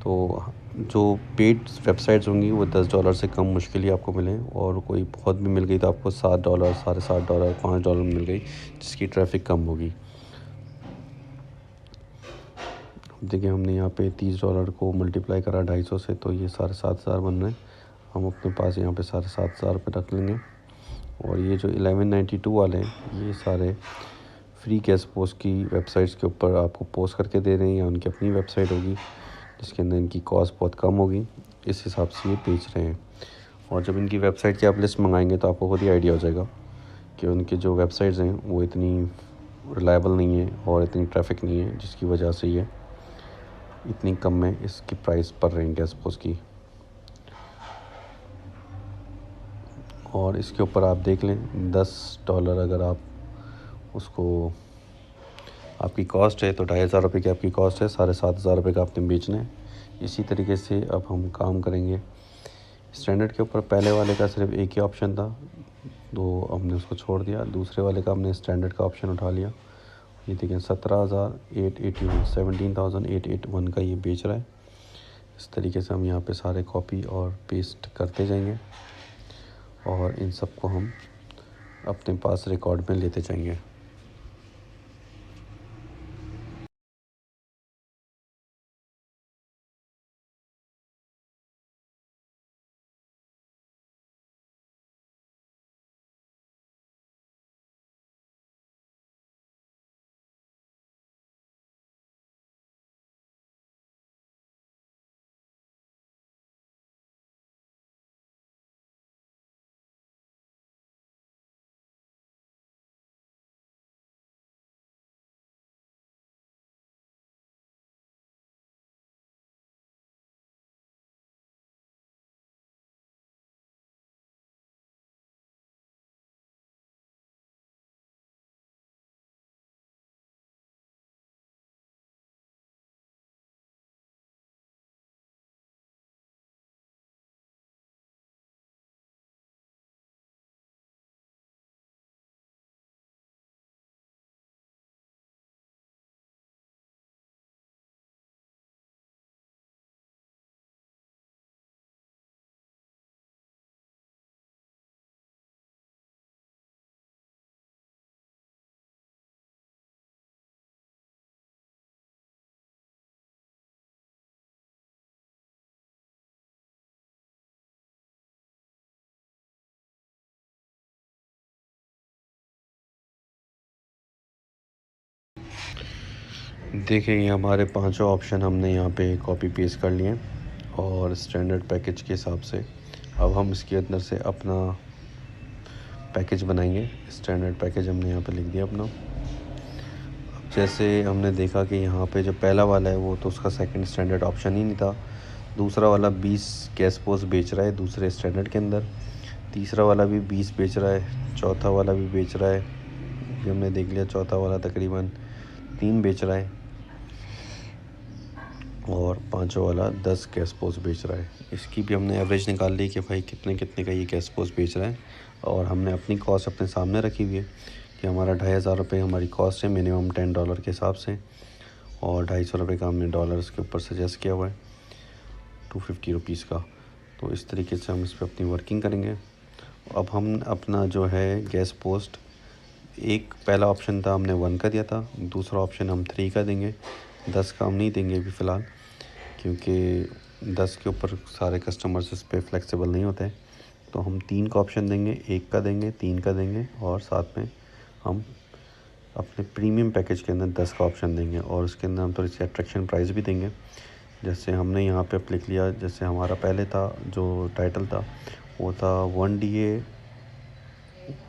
तो जो पेड वेबसाइट्स होंगी वो $10 से कम मुश्किल ही आपको मिलें, और कोई बहुत भी मिल गई तो आपको $7, $7.5, $5 मिल गई, जिसकी ट्रैफिक कम होगी। देखिए हमने यहाँ पे $30 को मल्टीप्लाई करा 250 से, तो ये 7,500 बन रहे हैं। हम अपने पास यहाँ पे 7,500 रुपये रख लेंगे। और ये जो 1192 वाले हैं ये सारे फ्री गैस पोस्ट की वेबसाइट्स के ऊपर आपको पोस्ट करके दे रहे हैं, या उनकी अपनी वेबसाइट होगी जिसके अंदर इनकी कॉस्ट बहुत कम होगी, इस हिसाब से ये बेच रहे हैं। और जब इनकी वेबसाइट की आप लिस्ट मंगाएंगे तो आपको खुद ही आइडिया हो जाएगा कि उनकी जो वेबसाइट्स हैं वो इतनी रिलायबल नहीं है और इतनी ट्रैफिक नहीं है, जिसकी वजह से ये इतनी कम में इसकी प्राइस पड़ रही है गैस पोस्ट की। और इसके ऊपर आप देख लें $10 अगर आप उसको आपकी कॉस्ट है तो 2,500 रुपये की आपकी कॉस्ट है, 7,500 रुपये का आपने बेचना है। इसी तरीके से अब हम काम करेंगे स्टैंडर्ड के ऊपर। पहले वाले का सिर्फ एक ही ऑप्शन था, तो हमने उसको छोड़ दिया, दूसरे वाले का हमने स्टैंडर्ड का ऑप्शन उठा लिया। ये देखें 17,881 17,881 का ये बेच रहा है। इस तरीके से हम यहाँ पे सारे कॉपी और पेस्ट करते जाएंगे, और इन सब को हम अपने पास रिकॉर्ड में लेते जाएंगे। देखिए ये हमारे पांचों ऑप्शन हमने यहाँ पे कॉपी पेस्ट कर लिए और स्टैंडर्ड पैकेज के हिसाब से अब हम इसके अंदर से अपना पैकेज बनाएंगे। स्टैंडर्ड पैकेज हमने यहाँ पे लिख दिया अपना। अब जैसे हमने देखा कि यहाँ पे जो पहला वाला है वो तो उसका सेकंड स्टैंडर्ड ऑप्शन ही नहीं था। दूसरा वाला 20 गैस पोस्ट बेच रहा है दूसरे स्टैंडर्ड के अंदर। तीसरा वाला भी 20 बेच रहा है। चौथा वाला भी बेच रहा है, ये हमने देख लिया। चौथा वाला तकरीबन 3 बेच रहा है और पांचों वाला 10 गैस पोस्ट बेच रहा है। इसकी भी हमने एवरेज निकाल ली कि भाई कितने कितने का ये गैस पोस्ट बेच रहा है और हमने अपनी कॉस्ट अपने सामने रखी हुई है कि हमारा 2500 रुपये हमारी कॉस्ट है मिनिमम $10 के हिसाब से और 250 रुपये का हमने डॉलर्स के ऊपर सजेस्ट किया हुआ है 250 रुपीज़ का। तो इस तरीके से हम इस पर अपनी वर्किंग करेंगे। अब हम अपना जो है गैस पोस्ट, एक पहला ऑप्शन था हमने 1 का दिया था, दूसरा ऑप्शन हम 3 का देंगे। 10 का हम नहीं देंगे अभी फ़िलहाल, क्योंकि 10 के ऊपर सारे कस्टमर्स इस पे फ्लेक्सिबल नहीं होते। तो हम 3 का ऑप्शन देंगे, 1 का देंगे, 3 का देंगे और साथ में हम अपने प्रीमियम पैकेज के अंदर 10 का ऑप्शन देंगे और उसके अंदर हम थोड़ी सी अट्रैक्शन प्राइस भी देंगे। जैसे हमने यहाँ पे लिख लिया, जैसे हमारा पहले था जो टाइटल था वो था 1 DA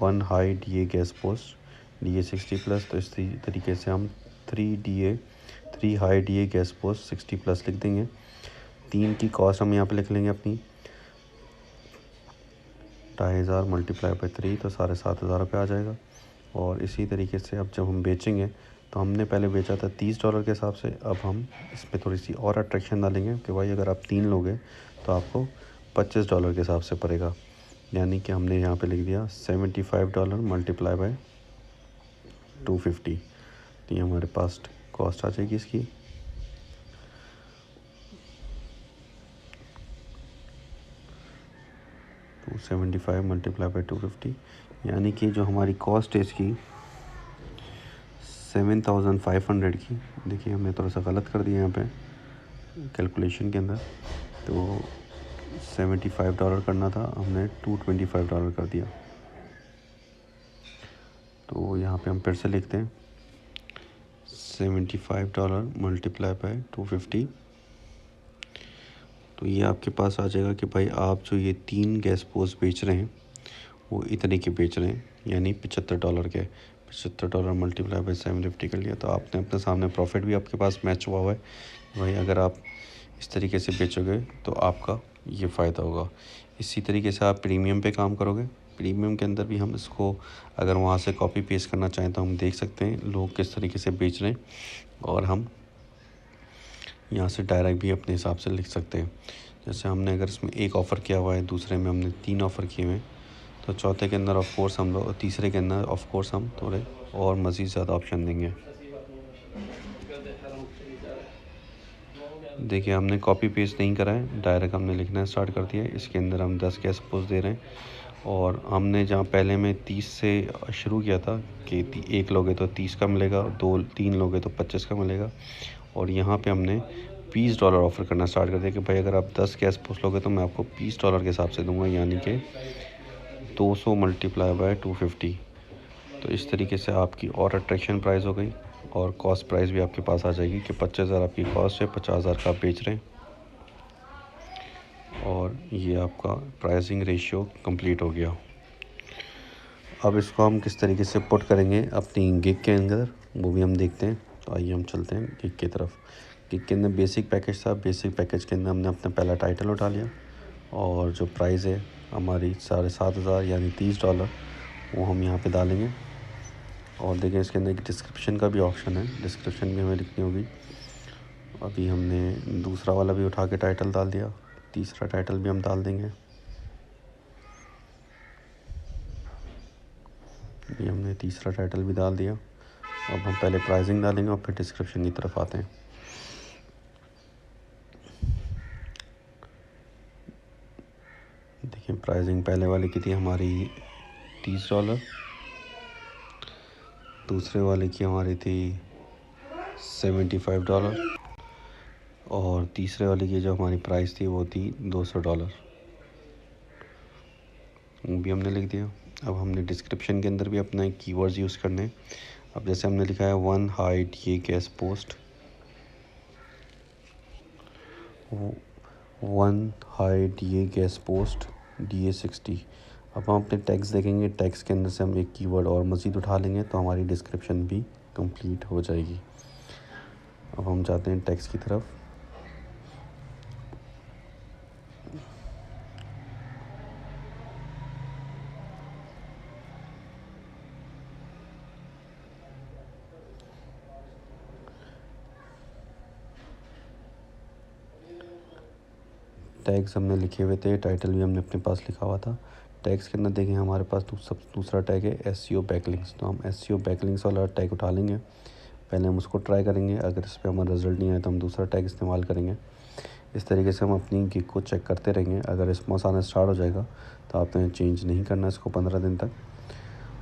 1 high DA gas post DA 60+। तो इस तरीके से हम 3 हाई DA गैस पोस्ट 60+ लिख देंगे। 3 की कॉस्ट हम यहाँ पे लिख लेंगे अपनी 2500 मल्टीप्लाई बाई 3 तो 7,500 रुपये आ जाएगा। और इसी तरीके से अब जब हम बेचेंगे तो हमने पहले बेचा था $30 के हिसाब से, अब हम इसमें थोड़ी सी और अट्रैक्शन डालेंगे कि भाई अगर आप 3 लोगे तो आपको $25 के हिसाब से पड़ेगा। यानी कि हमने यहाँ पे लिख दिया $75 मल्टीप्लाई बाय 250। तो ये हमारे पास कॉस्ट आ जाएगी इसकी 275 मल्टीप्लाई बाई 250, यानी कि जो हमारी कॉस्ट है इसकी 7,500 की। देखिए हमने थोड़ा सा गलत कर दिया यहाँ पे कैलकुलेशन के अंदर, तो $75 करना था, हमने $225 कर दिया। तो यहाँ पे हम फिर से लिखते हैं $75 मल्टीप्लाई बाय 250। तो ये आपके पास आ जाएगा कि भाई आप जो ये 3 गैस पोस्ट बेच रहे हैं वो इतने के बेच रहे हैं, यानी $75 के। $75 मल्टीप्लाई बाई 750 कर लिया तो आपने अपने सामने प्रॉफिट भी आपके पास मैच हुआ है। भाई अगर आप इस तरीके से बेचोगे तो आपका ये फ़ायदा होगा। इसी तरीके से आप प्रीमियम पे काम करोगे। प्रीमियम के अंदर भी हम इसको अगर वहाँ से कॉपी पेस्ट करना चाहें तो हम देख सकते हैं लोग किस तरीके से बेच रहे हैं और हम यहाँ से डायरेक्ट भी अपने हिसाब से लिख सकते हैं। जैसे हमने अगर इसमें एक ऑफ़र किया हुआ है, दूसरे में हमने 3 ऑफ़र किए हुए हैं, तो चौथे के अंदर ऑफ कोर्स हम लोग, तीसरे के अंदर ऑफ कोर्स हम थोड़े और मज़ीद ज़्यादा ऑप्शन देंगे। देखिए हमने कॉपी पेस्ट नहीं करा है, डायरेक्ट हमने लिखना स्टार्ट कर दिया है। इसके अंदर हम 10 गैस पोस्ट दे रहे हैं और हमने जहाँ पहले में 30 से शुरू किया था कि 1 लोगे तो 30 का मिलेगा, 2-3 लोगे तो 25 का मिलेगा, और यहाँ पे हमने $20 ऑफ़र करना स्टार्ट कर दिया कि भाई अगर आप 10 गैस पोस्ट लोगे तो मैं आपको $20 के हिसाब से दूंगा, यानी कि 200 मल्टीप्लाई बाय 250। तो इस तरीके से आपकी और अट्रैक्शन प्राइस हो गई और कॉस्ट प्राइस भी आपके पास आ जाएगी कि 25,000 आपकी कॉस्ट है, 50,000 का आप बेच रहे हैं और ये आपका प्राइसिंग रेशियो कंप्लीट हो गया। अब इसको हम किस तरीके से पुट करेंगे अपनी गिग के अंदर वो भी हम देखते हैं। तो आइए हम चलते हैं गिग की तरफ। गिग के अंदर बेसिक पैकेज था, बेसिक पैकेज के अंदर हमने अपना पहला टाइटल उठा लिया और जो प्राइस है हमारी 7,500 यानी $30 वो हम यहाँ पे डालेंगे। और देखें इसके अंदर एक डिस्क्रिप्शन का भी ऑप्शन है, डिस्क्रिप्शन भी हमें लिखनी होगी। अभी हमने दूसरा वाला भी उठा के टाइटल डाल दिया, तीसरा टाइटल भी हम डाल देंगे। ये हमने तीसरा टाइटल भी डाल दिया। अब हम पहले प्राइसिंग डालेंगे और फिर डिस्क्रिप्शन की तरफ आते हैं। देखिए प्राइसिंग पहले वाले की थी हमारी $30, दूसरे वाले की हमारी थी $75 और तीसरे वाले की जो हमारी प्राइस थी वो थी $200, वो भी हमने लिख दिया। अब हमने डिस्क्रिप्शन के अंदर भी अपना कीवर्ड्स यूज़ करने हैं। अब जैसे हमने लिखा है 1 high DA gas post one high DA gas post DA60। अब हम अपने टैग्स देखेंगे, टैग्स के अंदर से हम एक कीवर्ड और मज़ीद उठा लेंगे तो हमारी डिस्क्रिप्शन भी कंप्लीट हो जाएगी। अब हम जाते हैं टैग्स की तरफ। टैग्स हमने लिखे हुए थे, टाइटल भी हमने अपने पास लिखा हुआ था। टैग्स के अंदर देखें हमारे पास दूसरा टैग है SEO बैकलिंक्स। तो हम SEO बैकलिंक्स वाला टैग उठा लेंगे। पहले हम उसको ट्राई करेंगे, अगर इस पर हमारा रिज़ल्ट नहीं आया तो हम दूसरा टैग इस्तेमाल करेंगे। इस तरीके से हम अपनी गिग को चेक करते रहेंगे। अगर रिस्पॉन्स आना स्टार्ट हो जाएगा तो आपने चेंज नहीं करना इसको 15 दिन तक।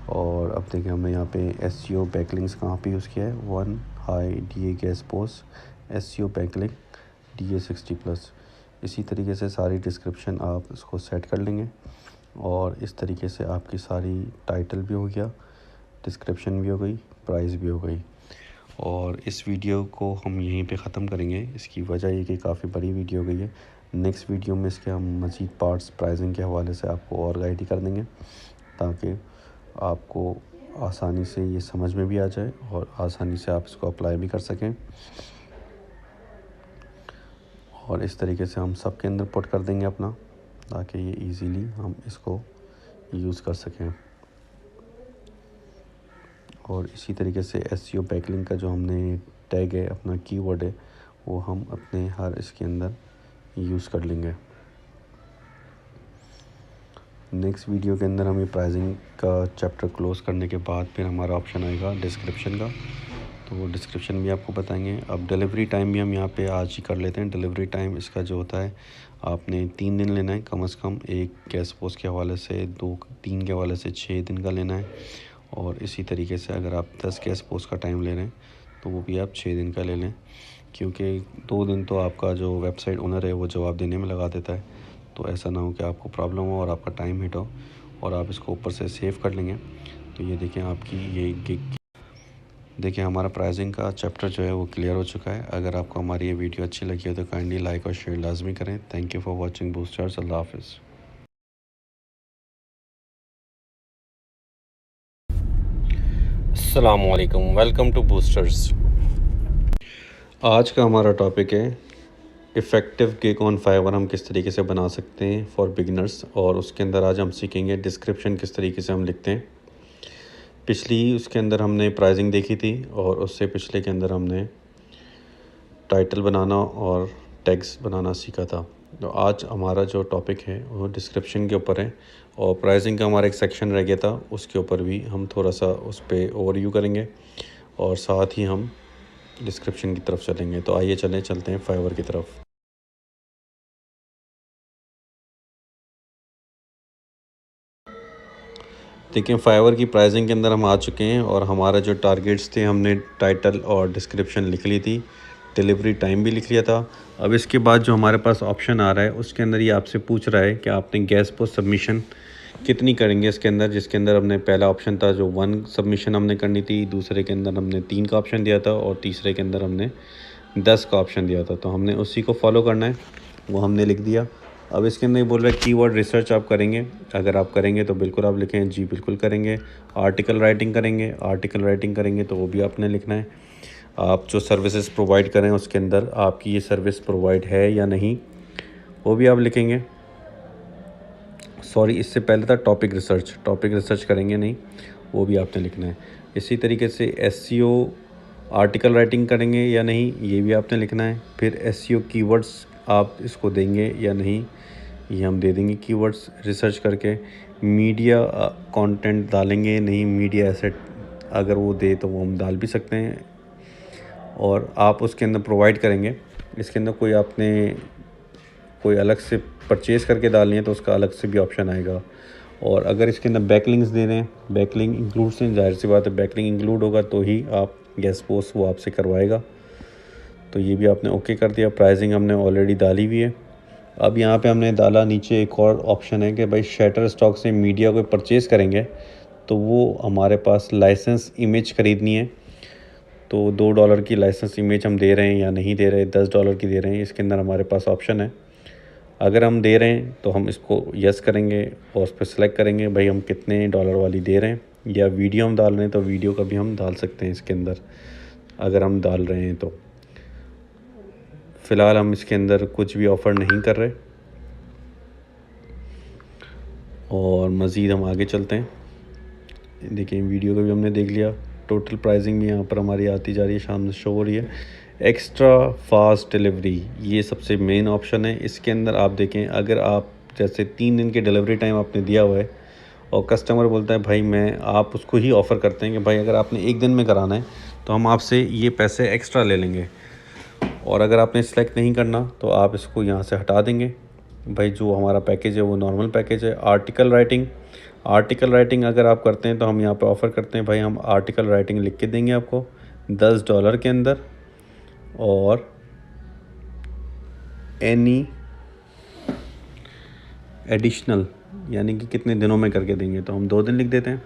और अब देखिए हमने यहाँ पे SEO बैकलिंक्स कहाँ पे यूज़ किया है, one high DA gas post SEO backlink DA60+। इसी तरीके से सारी डिस्क्रिप्शन आप इसको सेट कर लेंगे और इस तरीके से आपकी सारी टाइटल भी हो गया, डिस्क्रिप्शन भी हो गई, प्राइस भी हो गई। और इस वीडियो को हम यहीं पे ख़त्म करेंगे। इसकी वजह ये कि काफ़ी बड़ी वीडियो हो गई है। नेक्स्ट वीडियो में इसके हम मज़ीद पार्ट्स प्राइसिंग के हवाले से आपको और गाइड कर देंगे ताकि आपको आसानी से ये समझ में भी आ जाए और आसानी से आप इसको अप्लाई भी कर सकें। और इस तरीके से हम सब के अंदर पुट कर देंगे अपना, ताकि ये इजीली हम इसको यूज़ कर सकें। और इसी तरीके से SEO बैकलिंक का जो हमने टैग है, अपना कीवर्ड है, वो हम अपने हर इसके अंदर यूज़ कर लेंगे। नेक्स्ट वीडियो के अंदर हमें प्राइसिंग का चैप्टर क्लोज़ करने के बाद फिर हमारा ऑप्शन आएगा डिस्क्रिप्शन का, तो वो डिस्क्रिप्शन भी आपको बताएंगे। अब डिलीवरी टाइम भी हम यहाँ पे आज ही कर लेते हैं। डिलीवरी टाइम इसका जो होता है, आपने 3 दिन लेना है कम से कम। एक गैस पोस्ट के हवाले से 2-3 के हवाले से 6 दिन का लेना है। और इसी तरीके से अगर आप 10 गैस पोस्ट का टाइम ले रहे हैं तो वो भी आप 6 दिन का ले लें, क्योंकि 2 दिन तो आपका जो वेबसाइट ओनर है वो जवाब देने में लगा देता है। तो ऐसा ना हो कि आपको प्रॉब्लम हो और आपका टाइम हिट हो। और आप इसको ऊपर से सेव कर लेंगे। तो ये देखें आपकी ये गिग, देखिए हमारा प्राइसिंग का चैप्टर जो है वो क्लियर हो चुका है। अगर आपको हमारी ये वीडियो अच्छी लगी हो तो काइंडली लाइक और शेयर लाजमी करें। Thank you for watching boosters. अल्लाह हाफिज़। अस्सलाम वालेकुम, वेलकम टू बूस्टर्स। आज का हमारा टॉपिक है इफ़ेक्टिव गिग ऑन फाइवर हम किस तरीके से बना सकते हैं फॉर बिगिनर्स। और उसके अंदर आज हम सीखेंगे डिस्क्रिप्शन किस तरीके से हम लिखते हैं। पिछली उसके अंदर हमने प्राइसिंग देखी थी और उससे पिछले के अंदर हमने टाइटल बनाना और टैग्स बनाना सीखा था। तो आज हमारा जो टॉपिक है वो डिस्क्रिप्शन के ऊपर है और प्राइसिंग का हमारा एक सेक्शन रह गया था, उसके ऊपर भी हम थोड़ा सा उस पर ओवरव्यू करेंगे और साथ ही हम डिस्क्रिप्शन की तरफ चलेंगे। तो आइए चलते हैं फाइवर की तरफ। देखिए फाइवर की प्राइसिंग के अंदर हम आ चुके हैं और हमारा जो टारगेट्स थे हमने टाइटल और डिस्क्रिप्शन लिख ली थी, डिलीवरी टाइम भी लिख लिया था। अब इसके बाद जो हमारे पास ऑप्शन आ रहा है उसके अंदर ये आपसे पूछ रहा है कि आपने गैस पोस्ट सबमिशन कितनी करेंगे इसके अंदर, जिसके अंदर हमने पहला ऑप्शन था जो 1 सबमिशन हमने करनी थी, दूसरे के अंदर हमने 3 का ऑप्शन दिया था और तीसरे के अंदर हमने 10 का ऑप्शन दिया था। तो हमने उसी को फॉलो करना है, वो हमने लिख दिया। अब इसके अंदर बोल रहा है कीवर्ड रिसर्च आप करेंगे। अगर आप करेंगे तो बिल्कुल आप लिखें जी बिल्कुल करेंगे। आर्टिकल राइटिंग करेंगे तो वो भी आपने लिखना है। आप जो सर्विसेज प्रोवाइड करें उसके अंदर आपकी ये सर्विस प्रोवाइड है या नहीं, वो भी आप लिखेंगे। सॉरी, इससे पहले था टॉपिक रिसर्च करेंगे नहीं, वो भी आपने लिखना है। इसी तरीके से SEO आर्टिकल राइटिंग करेंगे या नहीं, ये भी आपने लिखना है। फिर SEO कीवर्ड्स आप इसको देंगे या नहीं, ये हम दे देंगे कीवर्ड्स रिसर्च करके। मीडिया कंटेंट डालेंगे नहीं, मीडिया एसेट अगर वो दे तो वो हम डाल भी सकते हैं। और आप उसके अंदर प्रोवाइड करेंगे, इसके अंदर कोई अलग से परचेज़ करके डालनी है तो उसका अलग से भी ऑप्शन आएगा। और अगर इसके अंदर बैकलिंक्स दे रहे हैं, बैकलिंक इंक्लूड्स हैं, जाहिर सी बात है बैकलिंक इंक्लूड होगा तो ही आप गैस पोस्ट वो आपसे करवाएगा। तो ये भी आपने ओके कर दिया। प्राइसिंग हमने ऑलरेडी डाली हुई है। अब यहाँ पे हमने डाला नीचे एक और ऑप्शन है कि भाई शटर स्टॉक से मीडिया को परचेज़ करेंगे तो वो हमारे पास लाइसेंस इमेज ख़रीदनी है। तो $2 की लाइसेंस इमेज हम दे रहे हैं या नहीं दे रहे, $10 की दे रहे हैं, इसके अंदर हमारे पास ऑप्शन है। अगर हम दे रहे हैं तो हम इसको यस करेंगे और उस पर सेलेक्ट करेंगे भाई हम कितने डॉलर वाली दे रहे हैं, या वीडियो हम डाल रहे हैं तो वीडियो का भी हम डाल सकते हैं इसके अंदर अगर हम डाल रहे हैं तो। फ़िलहाल हम इसके अंदर कुछ भी ऑफ़र नहीं कर रहे और मज़ीद हम आगे चलते हैं। देखिए वीडियो का भी हमने देख लिया, टोटल प्राइसिंग भी यहाँ पर हमारी आती जा रही है, सामने शो हो रही है। एक्स्ट्रा फास्ट डिलीवरी ये सबसे मेन ऑप्शन है। इसके अंदर आप देखें, अगर आप जैसे 3 दिन के डिलीवरी टाइम आपने दिया हुआ है और कस्टमर बोलता है भाई मैं, आप उसको ही ऑफ़र करते हैं कि भाई अगर आपने 1 दिन में कराना है तो हम आपसे ये पैसे एक्स्ट्रा ले लेंगे, और अगर आपने सेलेक्ट नहीं करना तो आप इसको यहाँ से हटा देंगे। भाई जो हमारा पैकेज है वो नॉर्मल पैकेज है। आर्टिकल राइटिंग अगर आप करते हैं तो हम यहाँ पे ऑफ़र करते हैं भाई हम आर्टिकल राइटिंग लिख के देंगे आपको $10 के अंदर, और एनी एडिशनल यानी कि कितने दिनों में करके देंगे, तो हम 2 दिन लिख देते हैं।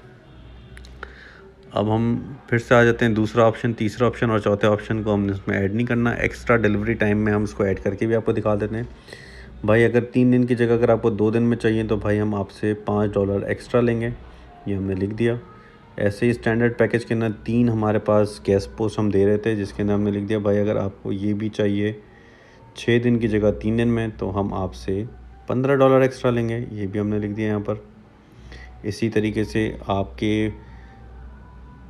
अब हम फिर से आ जाते हैं दूसरा ऑप्शन, तीसरा ऑप्शन और चौथे ऑप्शन को हमने इसमें ऐड नहीं करना। एक्स्ट्रा डिलीवरी टाइम में हम इसको ऐड करके भी आपको दिखा देते हैं। भाई अगर 3 दिन की जगह अगर आपको 2 दिन में चाहिए तो भाई हम आपसे $5 एक्स्ट्रा लेंगे, ये हमने लिख दिया। ऐसे ही स्टैंडर्ड पैकेज के अंदर 3 हमारे पास गेस्ट पोस्ट हम दे रहे थे, जिसके अंदर हमने लिख दिया भाई अगर आपको ये भी चाहिए 6 दिन की जगह 3 दिन में तो हम आपसे $15 एक्स्ट्रा लेंगे, ये भी हमने लिख दिया यहाँ पर। इसी तरीके से आपके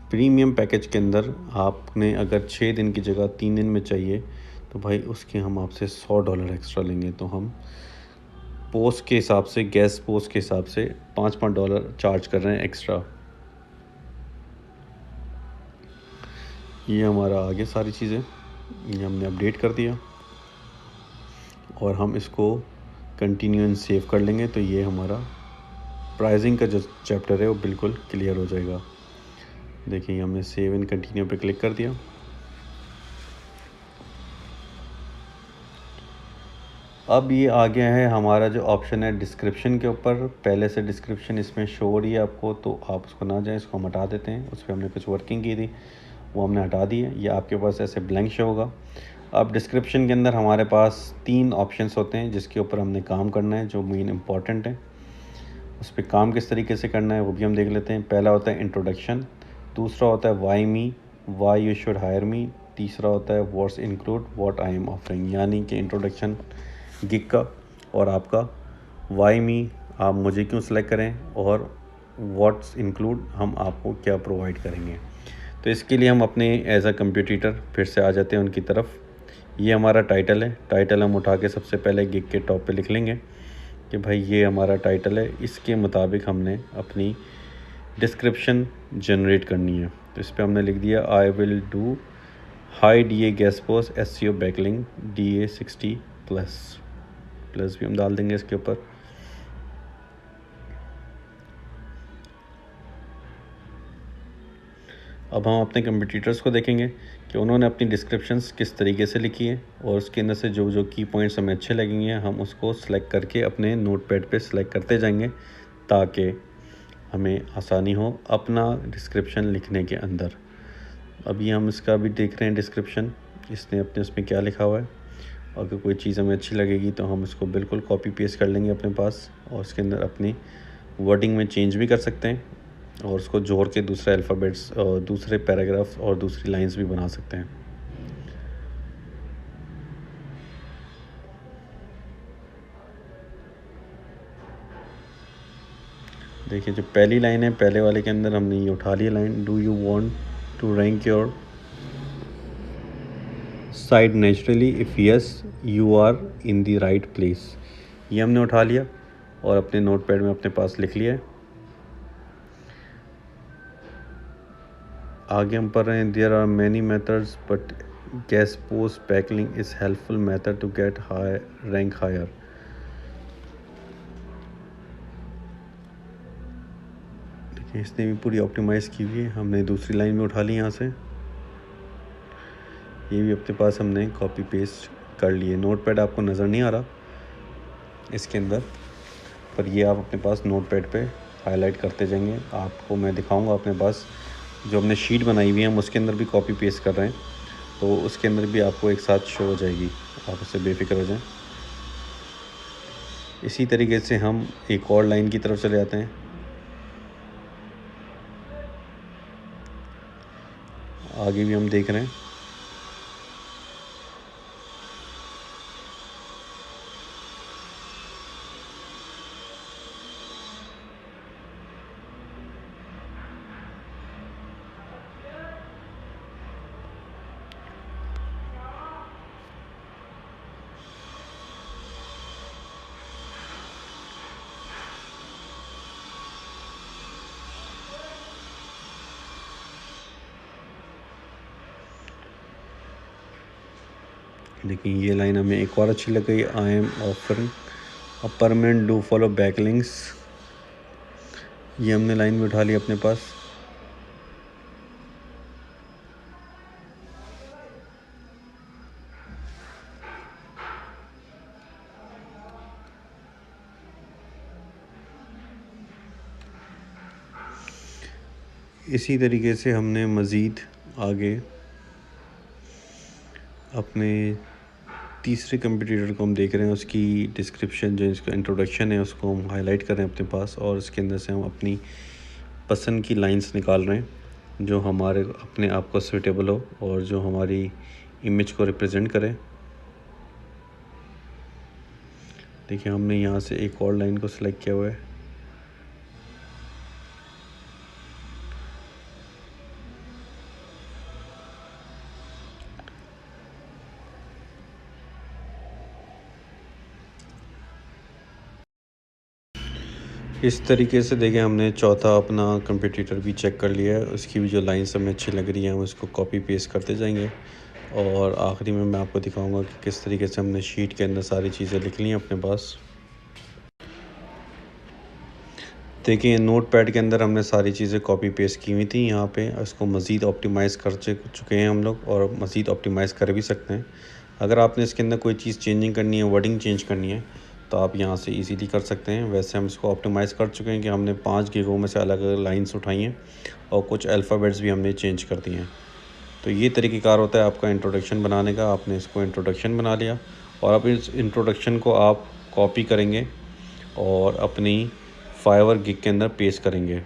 प्रीमियम पैकेज के अंदर आपने अगर 6 दिन की जगह 3 दिन में चाहिए तो भाई उसके हम आपसे $100 एक्स्ट्रा लेंगे, तो हम पोस्ट के हिसाब से, गैस पोस्ट के हिसाब से $5 चार्ज कर रहे हैं एक्स्ट्रा। ये हमारा आगे सारी चीज़ें ये हमने अपडेट कर दिया और हम इसको कंटिन्यू एंड सेव कर लेंगे, तो ये हमारा प्राइसिंग का जो चैप्टर है वो बिल्कुल क्लियर हो जाएगा। देखिए हमने सेव एंड कंटिन्यू पे क्लिक कर दिया। अब ये आ गया है हमारा जो ऑप्शन है डिस्क्रिप्शन के ऊपर। पहले से डिस्क्रिप्शन इसमें शो हो रही है आपको, तो आप उसको ना जाएं, इसको हम हटा देते हैं। उस पर हमने कुछ वर्किंग की थी वो हमने हटा दी है, ये आपके पास ऐसे ब्लैंक शो होगा। अब डिस्क्रिप्शन के अंदर हमारे पास 3 ऑप्शंस होते हैं जिसके ऊपर हमने काम करना है, जो मेन इम्पॉर्टेंट है। उस पर काम किस तरीके से करना है वो भी हम देख लेते हैं। पहला होता है इंट्रोडक्शन, दूसरा होता है why you should hire me, तीसरा होता है what's include what I am offering, यानी कि इंट्रोडक्शन गिग का और आपका वाई मी आप मुझे क्यों सेलेक्ट करें, और व्हाट्स इंक्लूड हम आपको क्या प्रोवाइड करेंगे। तो इसके लिए हम अपने एज अ कंप्यूटर फिर से आ जाते हैं उनकी तरफ। ये हमारा टाइटल है, टाइटल हम उठा के सबसे पहले गिग के टॉप पे लिख लेंगे कि भाई ये हमारा टाइटल है, इसके मुताबिक हमने अपनी डिस्क्रिप्शन जनरेट करनी है। तो इस पर हमने लिख दिया I will do high DA guest post SEO backlink DA 60+ भी हम डाल देंगे इसके ऊपर। अब हम अपने कंपटीटर्स को देखेंगे कि उन्होंने अपनी डिस्क्रिप्शंस किस तरीके से लिखी है, और उसके अंदर से जो जो की पॉइंट्स हमें अच्छे लगेंगे हम उसको सेलेक्ट करके अपने नोटपैड पे सेलेक्ट करते जाएंगे, ताकि हमें आसानी हो अपना डिस्क्रिप्शन लिखने के अंदर। अभी हम इसका भी देख रहे हैं डिस्क्रिप्शन, इसने अपने उसमें क्या लिखा हुआ है। अगर कोई चीज़ हमें अच्छी लगेगी तो हम इसको बिल्कुल कॉपी पेस्ट कर लेंगे अपने पास, और उसके अंदर अपनी वर्डिंग में चेंज भी कर सकते हैं, और उसको जोड़ के दूसरे अल्फ़ाबेट्स और दूसरे पैराग्राफ्स और दूसरी लाइंस भी बना सकते हैं। देखिए जो पहली लाइन है, पहले वाले के अंदर हमने ये उठा लिया line, do you want to rank your site naturally, if yes you are in the right place, ये हमने उठा लिया और अपने नोटपैड में अपने पास लिख लिया है। आगे हम पढ़ रहे हैं there are many methods but guest post backlink is helpful method to get high rank higher. देखिए इसने भी पूरी ऑप्टिमाइज़ की हुई है, हमने दूसरी लाइन में उठा ली यहाँ से, ये भी अपने पास हमने कॉपी पेस्ट कर लिए। नोटपैड आपको नज़र नहीं आ रहा इसके अंदर, पर ये आप अपने पास नोटपैड पे हाईलाइट करते जाएंगे। आपको मैं दिखाऊंगा अपने पास जो हमने शीट बनाई हुई है हम उसके अंदर भी कॉपी पेस्ट कर रहे हैं, तो उसके अंदर भी आपको एक साथ शो हो जाएगी, आप उससे बेफिक्र हो जाएं। इसी तरीके से हम एक और लाइन की तरफ चले जाते हैं। आगे भी हम देख रहे हैं। देखिए ये लाइन हमें एक और अच्छी लग गई, I am offering a permanent do follow backlinks. ये हमने लाइन भी उठा ली अपने पास। इसी तरीके से हमने मज़ीद आगे अपने तीसरे कंपटीटर को हम देख रहे हैं, उसकी डिस्क्रिप्शन जो इसका इंट्रोडक्शन है उसको हम हाईलाइट कर रहे हैं अपने पास, और उसके अंदर से हम अपनी पसंद की लाइंस निकाल रहे हैं जो हमारे अपने आप को सूटेबल हो और जो हमारी इमेज को रिप्रेजेंट करे। देखिए हमने यहाँ से एक और लाइन को सिलेक्ट किया हुआ है। इस तरीके से देखिए हमने चौथा अपना कंपटीटर भी चेक कर लिया है, उसकी भी जो लाइंस हमें अच्छी लग रही हैं हम उसको कॉपी पेस्ट करते जाएंगे, और आखिरी में मैं आपको दिखाऊंगा कि किस तरीके से हमने शीट के अंदर सारी चीज़ें लिख ली हैं अपने पास। देखिए नोट पैड के अंदर हमने सारी चीज़ें कॉपी पेस्ट की हुई थी, यहाँ पे इसको मज़ीद ऑप्टिमाइज़ कर चुके हैं हम लोग, और मज़ीद ऑप्टिमाइज़ कर भी सकते हैं। अगर आपने इसके अंदर कोई चीज़ चेंजिंग करनी है, वर्डिंग चेंज करनी है, तो आप यहाँ से इजीली कर सकते हैं। वैसे हम इसको ऑप्टिमाइज़ कर चुके हैं कि हमने 5 गिगों में से अलग अलग लाइन्स उठाई हैं और कुछ अल्फ़ाबेट्स भी हमने चेंज कर दिए हैं। तो ये तरीक़ेकार होता है आपका इंट्रोडक्शन बनाने का। आपने इसको इंट्रोडक्शन बना लिया, और अब इस इंट्रोडक्शन को आप कॉपी करेंगे और अपनी फाइवर गिग के अंदर पेस्ट करेंगे।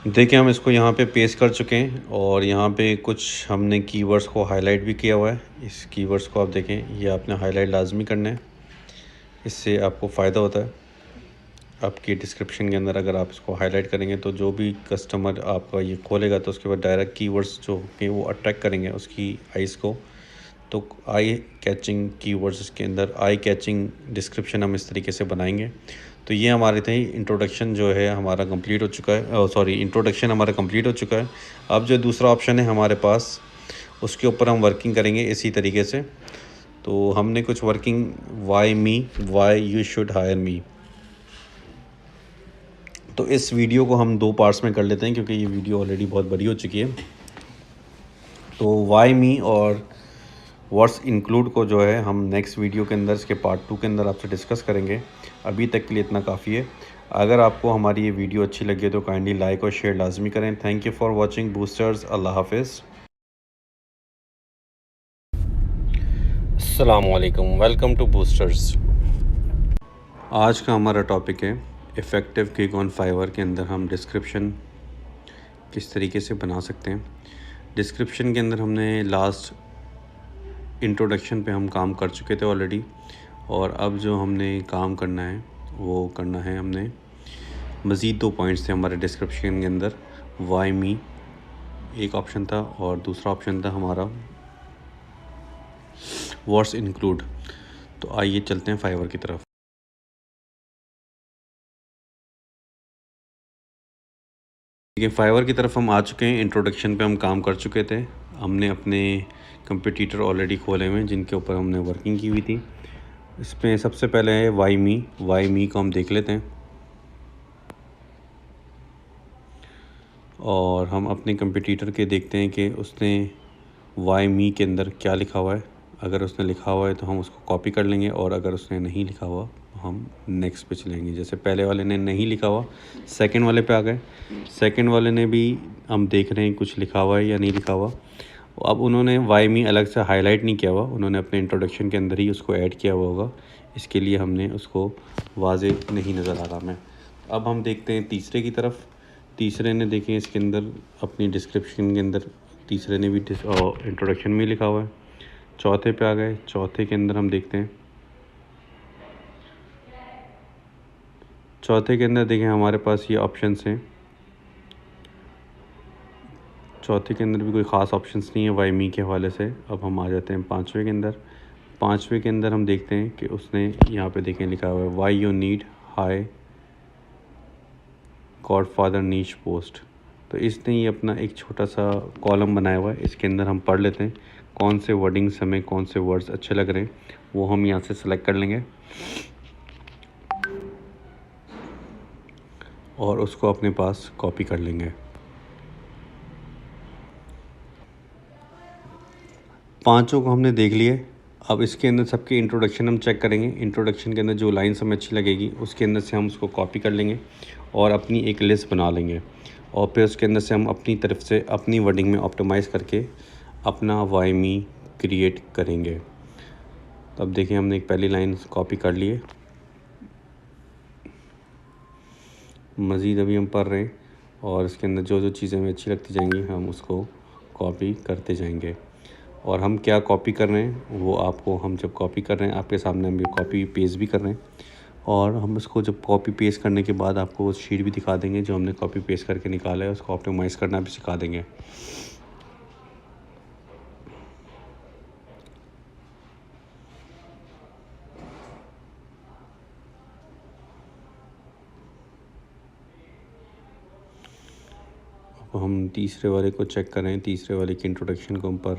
देखिए हम इसको यहाँ पे पेस्ट कर चुके हैं, और यहाँ पे कुछ हमने कीवर्ड्स को हाईलाइट भी किया हुआ है। इस कीवर्ड्स को आप देखें, ये आपने हाईलाइट लाजमी करना है, इससे आपको फ़ायदा होता है। आपकी डिस्क्रिप्शन के अंदर अगर आप इसको हाईलाइट करेंगे तो जो भी कस्टमर आपका ये खोलेगा तो उसके बाद डायरेक्ट कीवर्ड्स जो कि वो अट्रैक्ट करेंगे उसकी आइज़ को। तो आई कैचिंग कीवर्ड्स इसके अंदर, आई कैचिंग डिस्क्रिप्शन हम इस तरीके से बनाएंगे। तो ये हमारे थे इंट्रोडक्शन जो है हमारा कंप्लीट हो चुका है, सॉरी इंट्रोडक्शन हमारा कंप्लीट हो चुका है। अब जो दूसरा ऑप्शन है हमारे पास, उसके ऊपर हम वर्किंग करेंगे इसी तरीके से। तो हमने कुछ working, why me, why you should hire me. तो इस वीडियो को हम 2 पार्ट्स में कर लेते हैं क्योंकि ये वीडियो ऑलरेडी बहुत बड़ी हो चुकी है। तो वाई मी और व्हाट्स इंक्लूड को जो है हम नेक्स्ट वीडियो के अंदर, इसके पार्ट 2 के अंदर आपसे डिस्कस करेंगे। अभी तक के लिए इतना काफ़ी है। अगर आपको हमारी ये वीडियो अच्छी लगी तो काइंडली लाइक और शेयर लाजमी करें। Thank you for watching boosters. अल्लाह हाफिज़। अस्सलाम वालेकुम, वेलकम टू बूस्टर्स। आज का हमारा टॉपिक है इफ़ेक्टिव गिग ऑन फाइवर के अंदर हम डिस्क्रिप्शन किस तरीके से बना सकते हैं। डिस्क्रिप्शन के अंदर हमने लास्ट इंट्रोडक्शन पे हम काम कर चुके थे ऑलरेडी, और अब जो हमने काम करना है वो करना है हमने मज़ीद 2 पॉइंट्स थे हमारे डिस्क्रिप्शन के अंदर। वाई मी एक ऑप्शन था, और दूसरा ऑप्शन था हमारा व्हाट्स इंक्लूड। तो आइए चलते हैं फाइवर की तरफ। देखिए फाइवर की तरफ हम आ चुके हैं। इंट्रोडक्शन पे हम काम कर चुके थे। हमने अपने कंपटीटर ऑलरेडी खोले हुए हैं जिनके ऊपर हमने वर्किंग की हुई थी। इसमें सबसे पहले है वाई मी को हम देख लेते हैं, और हम अपने कंपटीटर के देखते हैं कि उसने वाई मी के अंदर क्या लिखा हुआ है। अगर उसने लिखा हुआ है तो हम उसको कॉपी कर लेंगे, और अगर उसने नहीं लिखा हुआ तो हम नेक्स्ट पे चलेंगे। जैसे पहले वाले ने नहीं लिखा हुआ, सेकंड वाले पे आ गए। सेकंड वाले ने भी हम देख रहे हैं कुछ लिखा हुआ है या नहीं लिखा हुआ। अब उन्होंने वाई मी अलग से हाईलाइट नहीं किया हुआ, उन्होंने अपने इंट्रोडक्शन के अंदर ही उसको ऐड किया हुआ होगा, इसके लिए हमने उसको वाज़े नहीं नज़र आ रहा हमें। अब हम देखते हैं तीसरे की तरफ। तीसरे ने देखें इसके अंदर अपनी डिस्क्रिप्शन के अंदर तीसरे ने भी इंट्रोडक्शन में लिखा हुआ है। चौथे पे आ गए। चौथे के अंदर हम देखते हैं, चौथे के अंदर देखें हमारे पास ये ऑप्शंस हैं। चौथे के अंदर भी कोई ख़ास ऑप्शंस नहीं है वाई मी के हवाले से। अब हम आ जाते हैं पाँचवें के अंदर। पाँचवें के अंदर हम देखते हैं कि उसने यहाँ पे देखें लिखा हुआ है why you need high godfather नीच पोस्ट। तो इसने ये अपना एक छोटा सा कॉलम बनाया हुआ है, इसके अंदर हम पढ़ लेते हैं कौन से वर्डिंग्स हमें, कौन से वर्ड्स अच्छे लग रहे हैं, वो हम यहाँ से सेलेक्ट कर लेंगे और उसको अपने पास कॉपी कर लेंगे। पांचों को हमने देख लिए। अब इसके अंदर सबके इंट्रोडक्शन हम चेक करेंगे। इंट्रोडक्शन के अंदर जो लाइन्स हमें अच्छी लगेगी उसके अंदर से हम उसको कॉपी कर लेंगे और अपनी एक लिस्ट बना लेंगे और फिर उसके अंदर से हम अपनी तरफ से अपनी वर्डिंग में ऑप्टिमाइज़ करके अपना वाई मी क्रिएट करेंगे। तो अब देखिए हमने एक पहली लाइन कॉपी कर ली है। मज़ीद अभी हम पढ़ रहे हैं और इसके अंदर जो जो चीज़ें हमें अच्छी लगती जाएंगी हम उसको कॉपी करते जाएंगे। और हम क्या कॉपी कर रहे हैं वो आपको, हम जब कॉपी कर रहे हैं आपके सामने हम ये कॉपी पेस्ट भी कर रहे हैं और हम इसको जब कॉपी पेस्ट करने के बाद आपको वो शीट भी दिखा देंगे जो हमने कॉपी पेस्ट करके निकाला है, उसको ऑप्टिमाइज़ करना भी सिखा देंगे। अब हम तीसरे वाले को चेक कर रहे हैं। तीसरे वाले की इंट्रोडक्शन को हम पर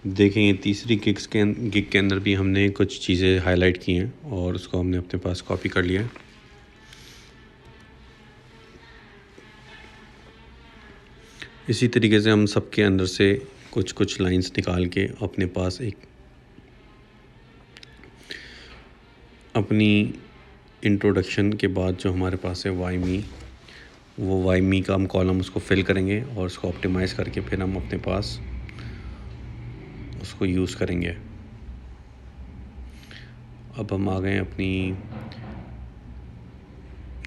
देखेंगे। तीसरी गिग के अंदर भी हमने कुछ चीज़ें हाईलाइट की हैं और उसको हमने अपने पास कॉपी कर लिया है। इसी तरीके से हम सबके अंदर से कुछ कुछ लाइंस निकाल के अपने पास एक अपनी इंट्रोडक्शन के बाद जो हमारे पास है वाई मी, वो वाई मी का हम कॉलम उसको फिल करेंगे और उसको ऑप्टिमाइज़ करके फिर हम अपने पास उसको यूज़ करेंगे। अब हम आ गए अपनी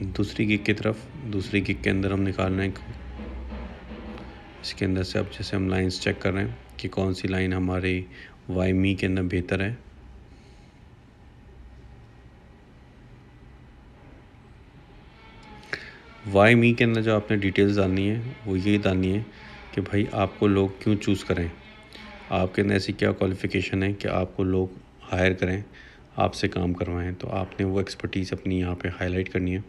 दूसरी गिग की तरफ। दूसरी गिग के अंदर हम निकालना है, इसके अंदर से अब जैसे हम लाइंस चेक कर रहे हैं कि कौन सी लाइन हमारी वाई मी के अंदर बेहतर है। वाई मी के अंदर जो आपने डिटेल्स डालनी है वो ये डालनी है कि भाई आपको लोग क्यों चूज़ करें, आपके अंदर ऐसी क्या क्वालिफ़िकेशन है कि आपको लोग हायर करें, आपसे काम करवाएं। तो आपने वो एक्सपर्टीज़ अपनी यहाँ पे हाईलाइट करनी है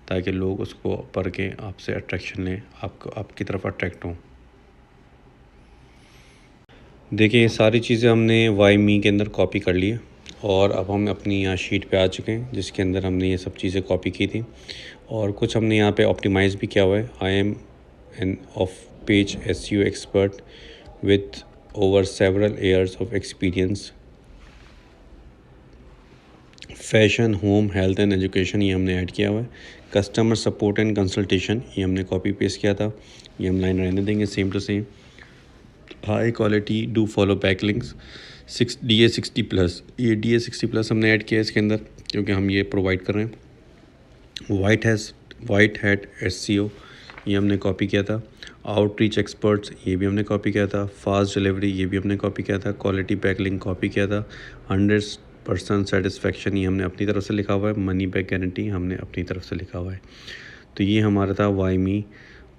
ताकि लोग उसको पढ़ के आपसे अट्रैक्शन लें, आपकी तरफ अट्रैक्ट हों। देखिए ये सारी चीज़ें हमने वाई मी के अंदर कॉपी कर ली है और अब हम अपनी यहाँ शीट पे आ चुके हैं जिसके अंदर हमने ये सब चीज़ें कॉपी की थी और कुछ हमने यहाँ पे ऑप्टिमाइज़ भी किया हुआ है। I am an off page SEO expert with over several years of experience, fashion, home, health and education ये हमने ऐड किया हुआ है। कस्टमर सपोर्ट एंड कंसल्टेशन ये हमने कॉपी पेस्ट किया था, ये हम लाइन रहने देंगे same to same. High quality do follow backlinks DA60+, ये DA60+ हमने ऐड किया है इसके अंदर क्योंकि हम ये प्रोवाइड कर रहे हैं। वाइट हैट SEO ये हमने कॉपी किया था। आउटरीच एक्सपर्ट्स ये भी हमने कॉपी किया था। फास्ट डिलीवरी ये भी हमने कॉपी किया था। क्वालिटी बैकलिंक कॉपी किया था। 100% सेटिस्फेक्शन ये हमने अपनी तरफ से लिखा हुआ है। मनी बैक गारंटी हमने अपनी तरफ से लिखा हुआ है। तो ये हमारा था वाई मी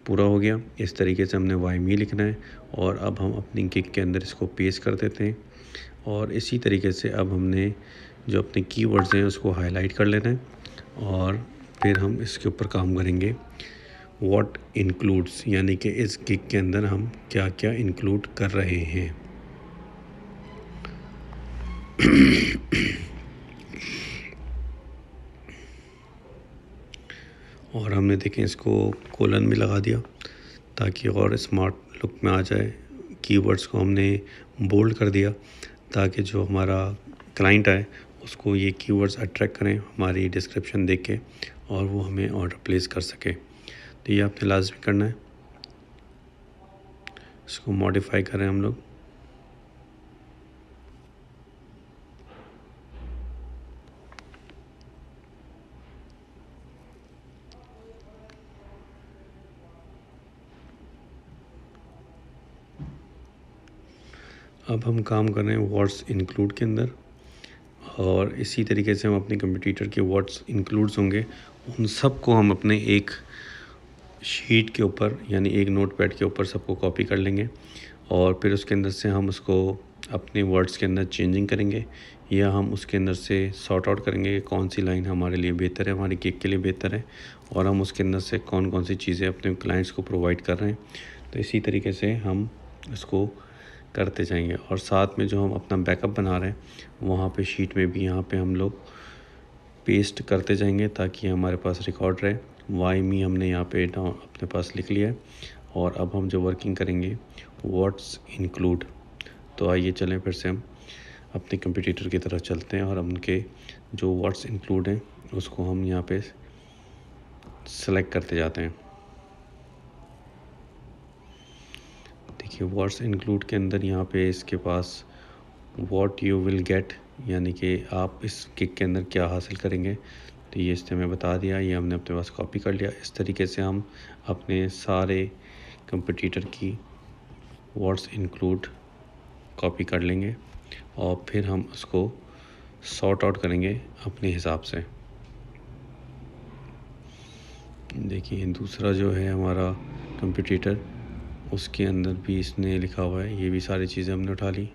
पूरा हो गया। इस तरीके से हमने वाई मी लिखना है और अब हम अपनी गिग के अंदर इसको पेस्ट कर देते हैं और इसी तरीके से अब हमने जो अपने कीवर्ड्स हैं उसको हाईलाइट कर लेना है और फिर हम इसके ऊपर काम करेंगे व्हाट इंक्लूड्स, यानी कि इस गिग के अंदर हम क्या क्या इंक्लूड कर रहे हैं। और हमने देखें इसको कोलन भी लगा दिया ताकि और स्मार्ट लुक में आ जाए। कीवर्ड्स को हमने बोल्ड कर दिया ताकि जो हमारा क्लाइंट है उसको ये कीवर्ड्स अट्रैक्ट करें हमारी डिस्क्रिप्शन देख के और वो हमें ऑर्डर प्लेस कर सके। तो ये आपने लाजमी करना है। इसको मॉडिफाई करें हम लोग। अब हम काम कर रहे हैं व्हाट्स इंक्लूड के अंदर और इसी तरीके से हम अपने कंप्यूटर के व्हाट्स इंक्लूड्स होंगे उन सब को हम अपने एक शीट के ऊपर यानी एक नोटपैड के ऊपर सबको कॉपी कर लेंगे और फिर उसके अंदर से हम उसको अपने वर्ड्स के अंदर चेंजिंग करेंगे या हम उसके अंदर से सॉर्ट आउट करेंगे कि कौन सी लाइन हमारे लिए बेहतर है, हमारी गिग के लिए बेहतर है और हम उसके अंदर से कौन कौन सी चीज़ें अपने क्लाइंट्स को प्रोवाइड कर रहे हैं। तो इसी तरीके से हम इसको करते जाएंगे और साथ में जो हम अपना बैकअप बना रहे हैं वहाँ पे शीट में भी यहाँ पे हम लोग पेस्ट करते जाएंगे ताकि हमारे पास रिकॉर्ड रहे। वाई मी हमने यहाँ पे अपने पास लिख लिया है और अब हम जो वर्किंग करेंगे व्हाट्स इंक्लूड। तो आइए चलें फिर से हम अपने कंप्यूटर की तरफ चलते हैं और हम उनके जो व्हाट्स इंक्लूड हैं उसको हम यहाँ पे सेलेक्ट करते जाते हैं। देखिए व्हाट्स इंक्लूड के अंदर यहाँ पे इसके पास व्हाट यू विल गेट यानी कि आप इस गिग के अंदर क्या हासिल करेंगे तो ये इसने हमें बता दिया। ये हमने अपने पास कॉपी कर लिया। इस तरीके से हम अपने सारे कंप्यूटर की व्हाट्स इंक्लूड कॉपी कर लेंगे और फिर हम उसको सॉर्ट आउट करेंगे अपने हिसाब से। देखिए दूसरा जो है हमारा कंप्यूटर उसके अंदर भी इसने लिखा हुआ है, ये भी सारी चीज़ें हमने उठा ली।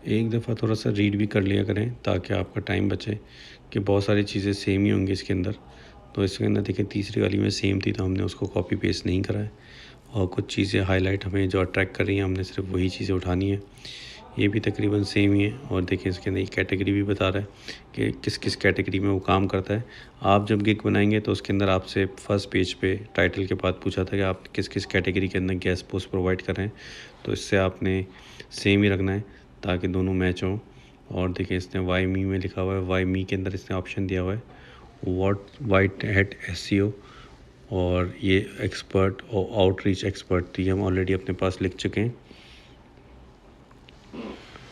एक दफ़ा थोड़ा सा रीड भी कर लिया करें ताकि आपका टाइम बचे कि बहुत सारी चीज़ें सेम ही होंगी इसके अंदर। तो इसके अंदर देखिए तीसरी वाली में सेम थी तो हमने उसको कॉपी पेस्ट नहीं करा है और कुछ चीज़ें हाईलाइट हमें जो अट्रैक्ट कर रही हैं हमने सिर्फ वही चीज़ें उठानी है। ये भी तकरीबन सेम ही है और देखिए इसके अंदर कैटेगरी भी बता रहा है कि किस किस कैटेगरी में वो काम करता है। आप जब गिग बनाएंगे तो उसके अंदर आपसे फर्स्ट पेज पे टाइटल के बाद पूछा था कि आप किस किस कैटेगरी के अंदर गेस्ट पोस्ट प्रोवाइड कर रहे हैं तो इससे आपने सेम ही रखना है ताकि दोनों मैच हों। और देखिए इसने वाई मी में लिखा हुआ है, वाई मी के अंदर इसने ऑप्शन दिया हुआ है व्हाट वाइट हैट एसईओ और ये एक्सपर्ट और आउटरीच एक्सपर्ट ये हम ऑलरेडी अपने पास लिख चुके हैं।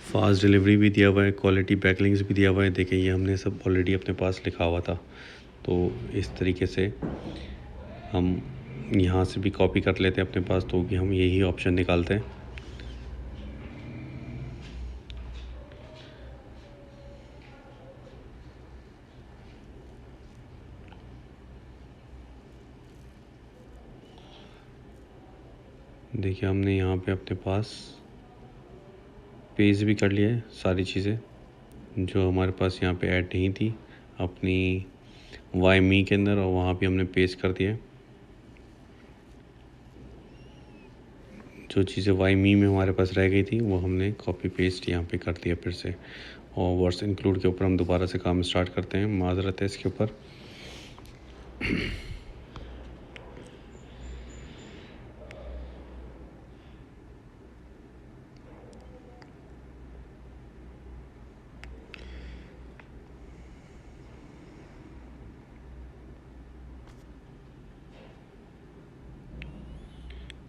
फास्ट डिलीवरी भी दिया हुआ है, क्वालिटी बैकलिंग्स भी दिया हुआ है। देखिए ये हमने सब ऑलरेडी अपने पास लिखा हुआ था। तो इस तरीके से हम यहाँ से भी कॉपी कर लेते हैं अपने पास तो कि हम यही ऑप्शन निकालते हैं। देखिए हमने यहाँ पे अपने पास पेज भी कर लिया है सारी चीज़ें जो हमारे पास यहाँ पे ऐड नहीं थी अपनी वाई मी के अंदर और वहाँ पे हमने पेस्ट कर दिया। जो चीज़ें वाई मी में हमारे पास रह गई थी वो हमने कॉपी पेस्ट यहाँ पे कर दिया फिर से। और वर्ड्स इंक्लूड के ऊपर हम दोबारा से काम स्टार्ट करते हैं। माजरत है इसके ऊपर।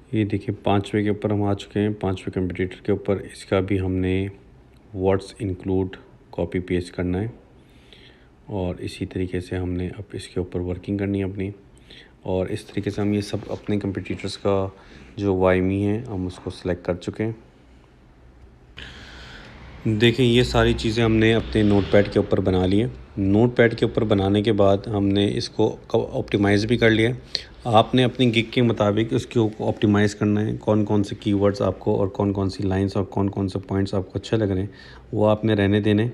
ये देखिए 5वें के ऊपर हम आ चुके हैं, 5वें कंप्यूटर के ऊपर। इसका भी हमने व्हाट्स इंक्लूड कॉपी पेस्ट करना है और इसी तरीके से हमने अब इसके ऊपर वर्किंग करनी है अपनी। और इस तरीके से हम ये सब अपने कंप्यूटर्स का जो वाई मी है हम उसको सेलेक्ट कर चुके हैं। देखिए ये सारी चीज़ें हमने अपने नोटपैड के ऊपर बना ली है। नोटपैड के ऊपर बनाने के बाद हमने इसको ऑप्टिमाइज़ भी कर लिया है। आपने अपनी गिग के मुताबिक इसको ऑप्टिमाइज़ करना है। कौन कौन से कीवर्ड्स आपको और कौन कौन सी लाइंस और कौन कौन से पॉइंट्स आपको अच्छे लग रहे हैं वो आपने रहने देने।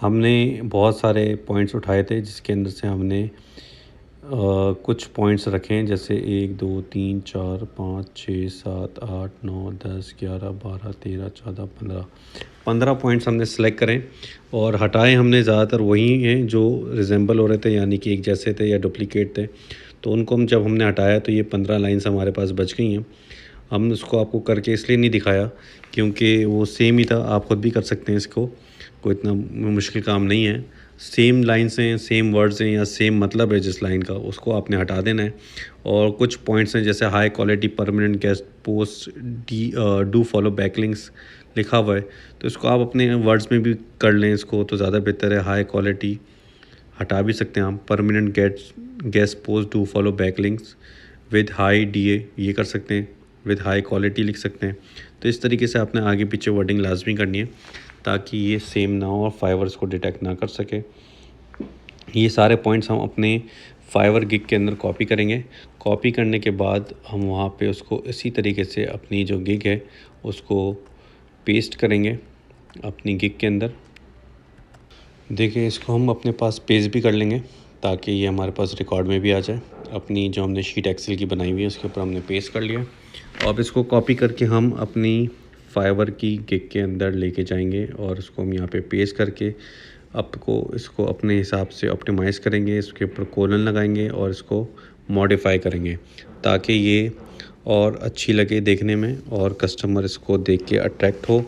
हमने बहुत सारे पॉइंट्स उठाए थे जिसके अंदर से हमने कुछ पॉइंट्स रखे हैं, जैसे 1 2 3 4 5 6 7 8 9 10 11 12 13 14 15 पॉइंट्स हमने सेलेक्ट करें और हटाए हमने ज़्यादातर वही हैं जो रिजेंबल हो रहे थे, यानी कि एक जैसे थे या डुप्लीकेट थे। तो उनको हम जब हमने हटाया तो ये 15 लाइन्स हमारे पास बच गई हैं। हम उसको आपको करके इसलिए नहीं दिखाया क्योंकि वो सेम ही था, आप खुद भी कर सकते हैं इसको, कोई इतना मुश्किल काम नहीं है। सेम लाइन्स हैं, सेम वर्ड्स हैं या सेम मतलब है जिस लाइन का, उसको आपने हटा देना है। और कुछ पॉइंट्स हैं जैसे high quality permanent guest post do follow backlinks लिखा हुआ है, तो इसको आप अपने वर्ड्स में भी कर लें इसको, तो ज़्यादा बेहतर है। हाई क्वालिटी हटा भी सकते हैं आप, permanent guest post do follow backlinks with high DA ये कर सकते हैं, विद हाई क्वालिटी लिख सकते हैं। तो इस तरीके से आपने आगे पीछे वर्डिंग लाजमी करनी है ताकि ये सेम ना हो और फाइवर्स को डिटेक्ट ना कर सके। ये सारे पॉइंट्स हम अपने फाइवर गिग के अंदर कॉपी करेंगे। कॉपी करने के बाद हम वहाँ पे उसको इसी तरीके से अपनी जो गिग है उसको पेस्ट करेंगे अपनी गिग के अंदर। देखिए इसको हम अपने पास पेस्ट भी कर लेंगे ताकि ये हमारे पास रिकॉर्ड में भी आ जाए। अपनी जो हमने शीट एक्सेल की बनाई हुई है उसके ऊपर हमने पेस्ट कर लिया। अब इसको कॉपी करके हम अपनी फाइवर की गिग के अंदर लेके जाएंगे और उसको हम यहाँ पे पेस्ट करके आपको इसको अपने हिसाब से ऑप्टिमाइज़ करेंगे, इसके ऊपर कोलन लगाएंगे और इसको मॉडिफाई करेंगे ताकि ये और अच्छी लगे देखने में और कस्टमर इसको देख के अट्रैक्ट हो।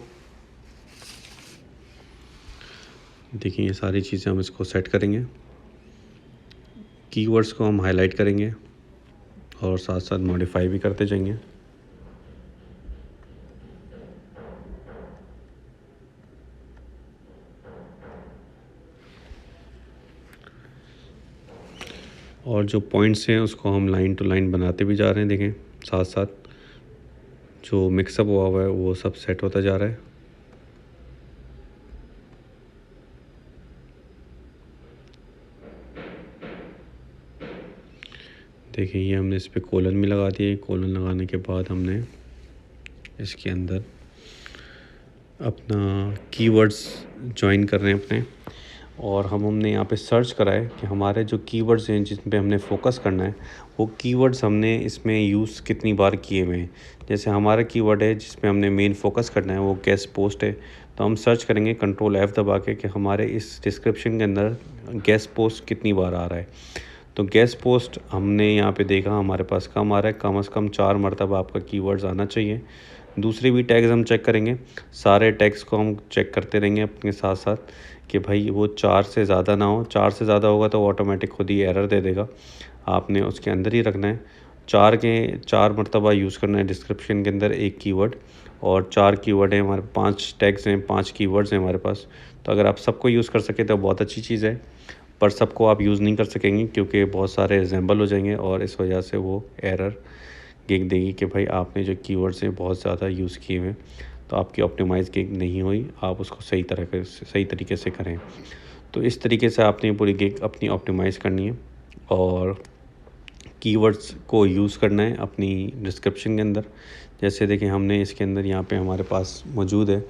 देखिए ये सारी चीज़ें हम इसको सेट करेंगे, कीवर्ड्स को हम हाईलाइट करेंगे और साथ साथ मॉडिफाई भी करते जाएंगे। और जो पॉइंट्स हैं उसको हम लाइन टू लाइन बनाते भी जा रहे हैं। देखें साथ साथ जो मिक्सअप हुआ है वो सब सेट होता जा रहा है। देखिए ये हमने इस पर कोलन भी लगा दिए। कोलन लगाने के बाद हमने इसके अंदर अपना कीवर्ड्स ज्वाइन कर रहे हैं अपने, और हमने यहाँ पे सर्च करा है कि हमारे जो कीवर्ड्स हैं जिन पे हमने फोकस करना है वो कीवर्ड्स हमने इसमें यूज़ कितनी बार किए हुए हैं। जैसे हमारा कीवर्ड है जिस पे हमने मेन फोकस करना है वो गेस्ट पोस्ट है, तो हम सर्च करेंगे कंट्रोल F दबा के कि हमारे इस डिस्क्रिप्शन के अंदर गेस्ट पोस्ट कितनी बार आ रहा है। तो गेस्ट पोस्ट हमने यहाँ पे देखा हमारे पास कम आ रहा है, कम से कम 4 मरतबा आपका कीवर्ड्स आना चाहिए। दूसरे भी टैग्स हम चेक करेंगे, सारे टैग्स को हम चेक करते रहेंगे अपने साथ साथ कि भाई वो 4 से ज़्यादा ना हो। 4 से ज़्यादा होगा तो ऑटोमेटिक खुद ही एरर दे देगा, आपने उसके अंदर ही रखना है। 4 मरतबा यूज़ करना है डिस्क्रिप्शन के अंदर एक कीवर्ड, और 4 कीवर्ड हैं हमारे, 5 टैग्स हैं, 5 कीवर्ड्स हैं हमारे पास। तो अगर आप सबको यूज़ कर सके तो बहुत अच्छी चीज़ है, पर सबको आप यूज़ नहीं कर सकेंगे क्योंकि बहुत सारे रिजेंबल हो जाएंगे और इस वजह से वो एरर गिग देगी कि भाई आपने जो कीवर्ड्स हैं बहुत ज़्यादा यूज़ किए हुए, तो आपकी ऑप्टिमाइज़ गिग नहीं हुई, आप उसको सही तरीके से करें। तो इस तरीके से आपने पूरी गिग अपनी ऑप्टिमाइज़ करनी है और कीवर्ड्स को यूज़ करना है अपनी डिस्क्रिप्शन के अंदर। जैसे देखें हमने इसके अंदर यहाँ पे हमारे पास मौजूद है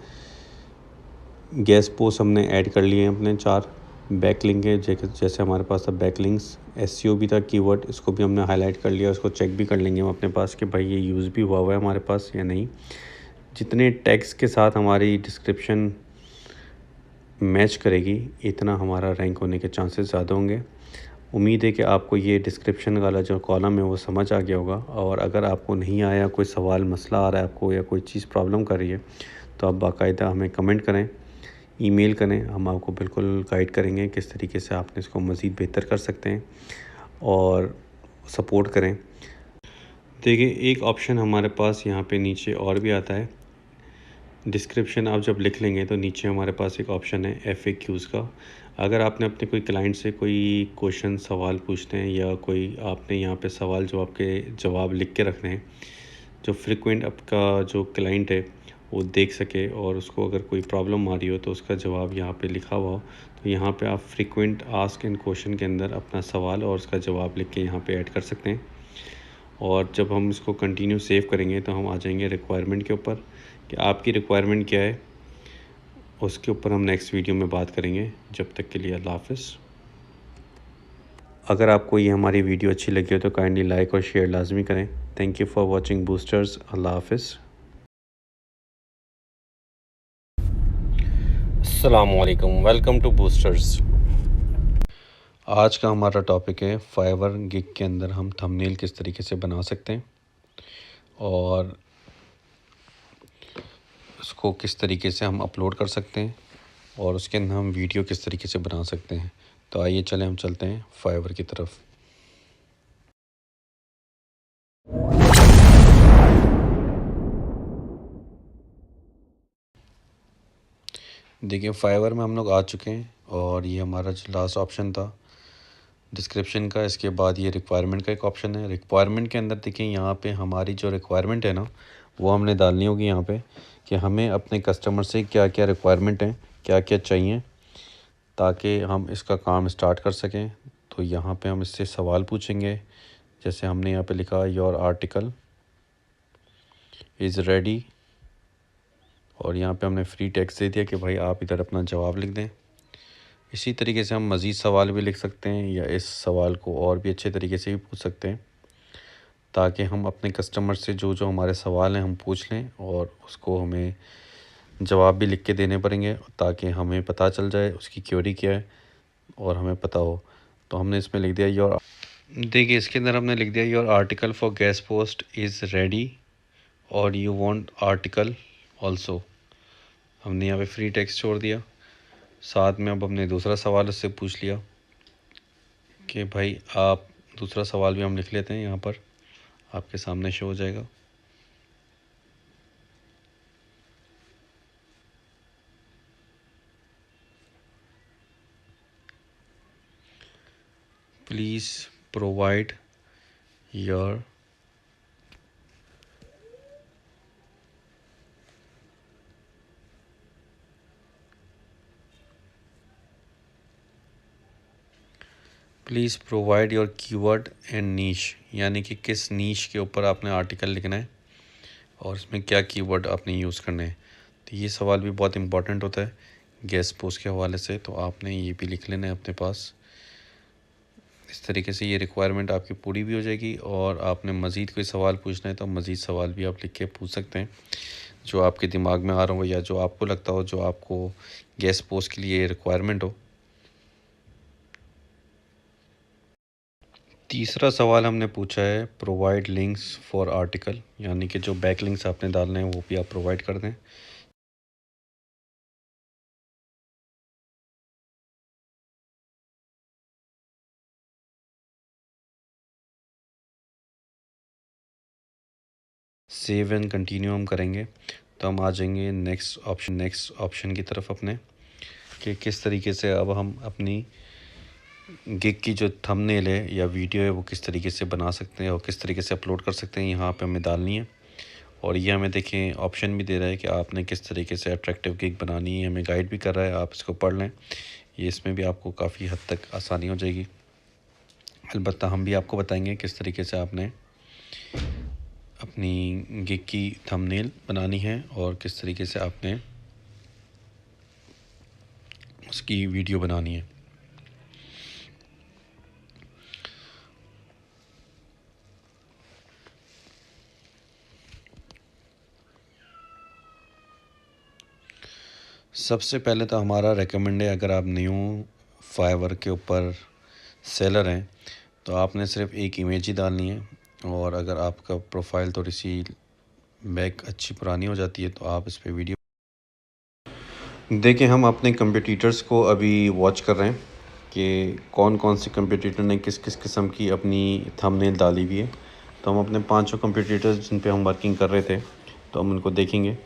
गेस्ट पोस्ट हमने ऐड कर लिए हैं अपने 4। बैकलिंक है जैसे हमारे पास था बैकलिंक्स, एसईओ भी था कीवर्ड, इसको भी हमने हाईलाइट कर लिया, उसको चेक भी कर लेंगे हम अपने पास कि भाई ये यूज़ भी हुआ है हमारे पास या नहीं। जितने टैग्स के साथ हमारी डिस्क्रिप्शन मैच करेगी इतना हमारा रैंक होने के चांसेस ज़्यादा होंगे। उम्मीद है कि आपको ये डिस्क्रिप्शन वाला जो कॉलम है वो समझ आ गया होगा, और अगर आपको नहीं आया, कोई सवाल मसला आ रहा है आपको या कोई चीज़ प्रॉब्लम कर रही है तो आप बाकायदा हमें कमेंट करें, ईमेल करें, हम आपको बिल्कुल गाइड करेंगे किस तरीके से आपने इसको मज़ीद बेहतर कर सकते हैं और सपोर्ट करें। देखिए एक ऑप्शन हमारे पास यहाँ पे नीचे और भी आता है, डिस्क्रिप्शन आप जब लिख लेंगे तो नीचे हमारे पास एक ऑप्शन है FAQs का। अगर आपने अपने कोई क्लाइंट से कोई क्वेश्चन सवाल पूछते हैं या कोई आपने यहाँ पे सवाल जवाब के जवाब लिख के रखने हैं जो फ्रिक्वेंट आपका जो क्लाइंट है वो देख सके, और उसको अगर कोई प्रॉब्लम आ रही हो तो उसका जवाब यहाँ पे लिखा हुआ हो, तो यहाँ पे आप फ्रीक्वेंट आस्क एंड क्वेश्चन के अंदर अपना सवाल और उसका जवाब लिख के यहाँ पे ऐड कर सकते हैं। और जब हम इसको कंटिन्यू सेव करेंगे तो हम आ जाएंगे रिक्वायरमेंट के ऊपर कि आपकी रिक्वायरमेंट क्या है, उसके ऊपर हम नेक्स्ट वीडियो में बात करेंगे। जब तक के लिए अल्लाह हाफ़िज़। अगर आपको ये हमारी वीडियो अच्छी लगी हो तो काइंडली लाइक और शेयर लाजमी करें। Thank you for watching boosters. अल्लाह हाफ़िज़। अस्सलामु अलैकुम, वेलकम टू बूस्टर्स। आज का हमारा टॉपिक है फाइवर गिग के अंदर हम थंबनेल किस तरीके से बना सकते हैं और उसको किस तरीके से हम अपलोड कर सकते हैं और उसके अंदर हम वीडियो किस तरीके से बना सकते हैं। तो आइए चलें हम चलते हैं फाइवर की तरफ। देखिए फाइवर में हम लोग आ चुके हैं और ये हमारा जो लास्ट ऑप्शन था डिस्क्रिप्शन का, इसके बाद ये रिक्वायरमेंट का एक ऑप्शन है। रिक्वायरमेंट के अंदर देखिए यहाँ पे हमारी जो रिक्वायरमेंट है ना वो हमने डालनी होगी यहाँ पे कि हमें अपने कस्टमर से क्या क्या रिक्वायरमेंट हैं, क्या क्या चाहिए ताकि हम इसका काम स्टार्ट कर सकें। तो यहाँ पे हम इससे सवाल पूछेंगे। जैसे हमने यहाँ पे लिखा योर आर्टिकल इज़ रेडी और यहाँ पे हमने फ्री टेक्स्ट दे दिया कि भाई आप इधर अपना जवाब लिख दें। इसी तरीके से हम मज़ीद सवाल भी लिख सकते हैं या इस सवाल को और भी अच्छे तरीके से भी पूछ सकते हैं ताकि हम अपने कस्टमर से जो जो हमारे सवाल हैं हम पूछ लें और उसको हमें जवाब भी लिख के देने पड़ेंगे ताकि हमें पता चल जाए उसकी क्वेरी क्या है और हमें पता हो। तो हमने इसमें लिख दिया योर, देखिए इसके अंदर हमने लिख दिया your article for guest post is ready और यू वांट आर्टिकल ऑल्सो। हमने यहाँ पे फ्री टेक्स्ट छोड़ दिया। साथ में अब हमने दूसरा सवाल उससे पूछ लिया कि भाई आप, दूसरा सवाल भी हम लिख लेते हैं, यहाँ पर आपके सामने शो हो जाएगा। Please provide your please provide your keyword and niche, यानी कि किस नीश के ऊपर आपने आर्टिकल लिखना है और इसमें क्या कीवर्ड आपने यूज़ करने हैं। तो ये सवाल भी बहुत इंपॉर्टेंट होता है गेस्ट पोस्ट के हवाले से, तो आपने ये भी लिख लेना है अपने पास। इस तरीके से ये रिक्वायरमेंट आपकी पूरी भी हो जाएगी और आपने मज़ीद कोई सवाल पूछना है तो मज़ीद सवाल भी आप लिख के पूछ सकते हैं जो आपके दिमाग में आ रहा हो या जो आपको लगता हो जो आपको गेस्ट पोस्ट के लिए रिक्वायरमेंट हो। तीसरा सवाल हमने पूछा है प्रोवाइड लिंक्स फॉर आर्टिकल, यानी कि जो बैक लिंक्स आपने डालने हैं वो भी आप प्रोवाइड कर दें। सेव एंड कंटिन्यू हम करेंगे तो हम आ जाएंगे नेक्स्ट ऑप्शन की तरफ अपने, कि किस तरीके से अब हम अपनी गिग की जो थंबनेल है या वीडियो है वो किस तरीके से बना सकते हैं और किस तरीके से अपलोड कर सकते हैं। यहाँ पे हमें डालनी है और ये हमें देखें ऑप्शन भी दे रहा है कि आपने किस तरीके से अट्रैक्टिव गिग बनानी है, हमें गाइड भी कर रहा है। आप इसको पढ़ लें, ये इसमें भी आपको काफ़ी हद तक आसानी हो जाएगी। अलबत्ता हम भी आपको बताएंगे किस तरीके से आपने अपनी गिग की थंबनेल बनानी है और किस तरीके से आपने उसकी वीडियो बनानी है। सबसे पहले तो हमारा रेकमेंड है, अगर आप न्यू फाइवर के ऊपर सेलर हैं तो आपने सिर्फ एक इमेज ही डालनी है और अगर आपका प्रोफाइल थोड़ी सी बैक अच्छी पुरानी हो जाती है तो आप इस पर वीडियो देखिए। हम अपने कंपटीटर्स को अभी वॉच कर रहे हैं कि कौन कौन से कंपटीटर ने किस किस किस्म की अपनी थंबनेल डाली हुई है। तो हम अपने पांचों कंपटीटर्स जिन पे हम वर्किंग कर रहे थे तो हम उनको देखेंगे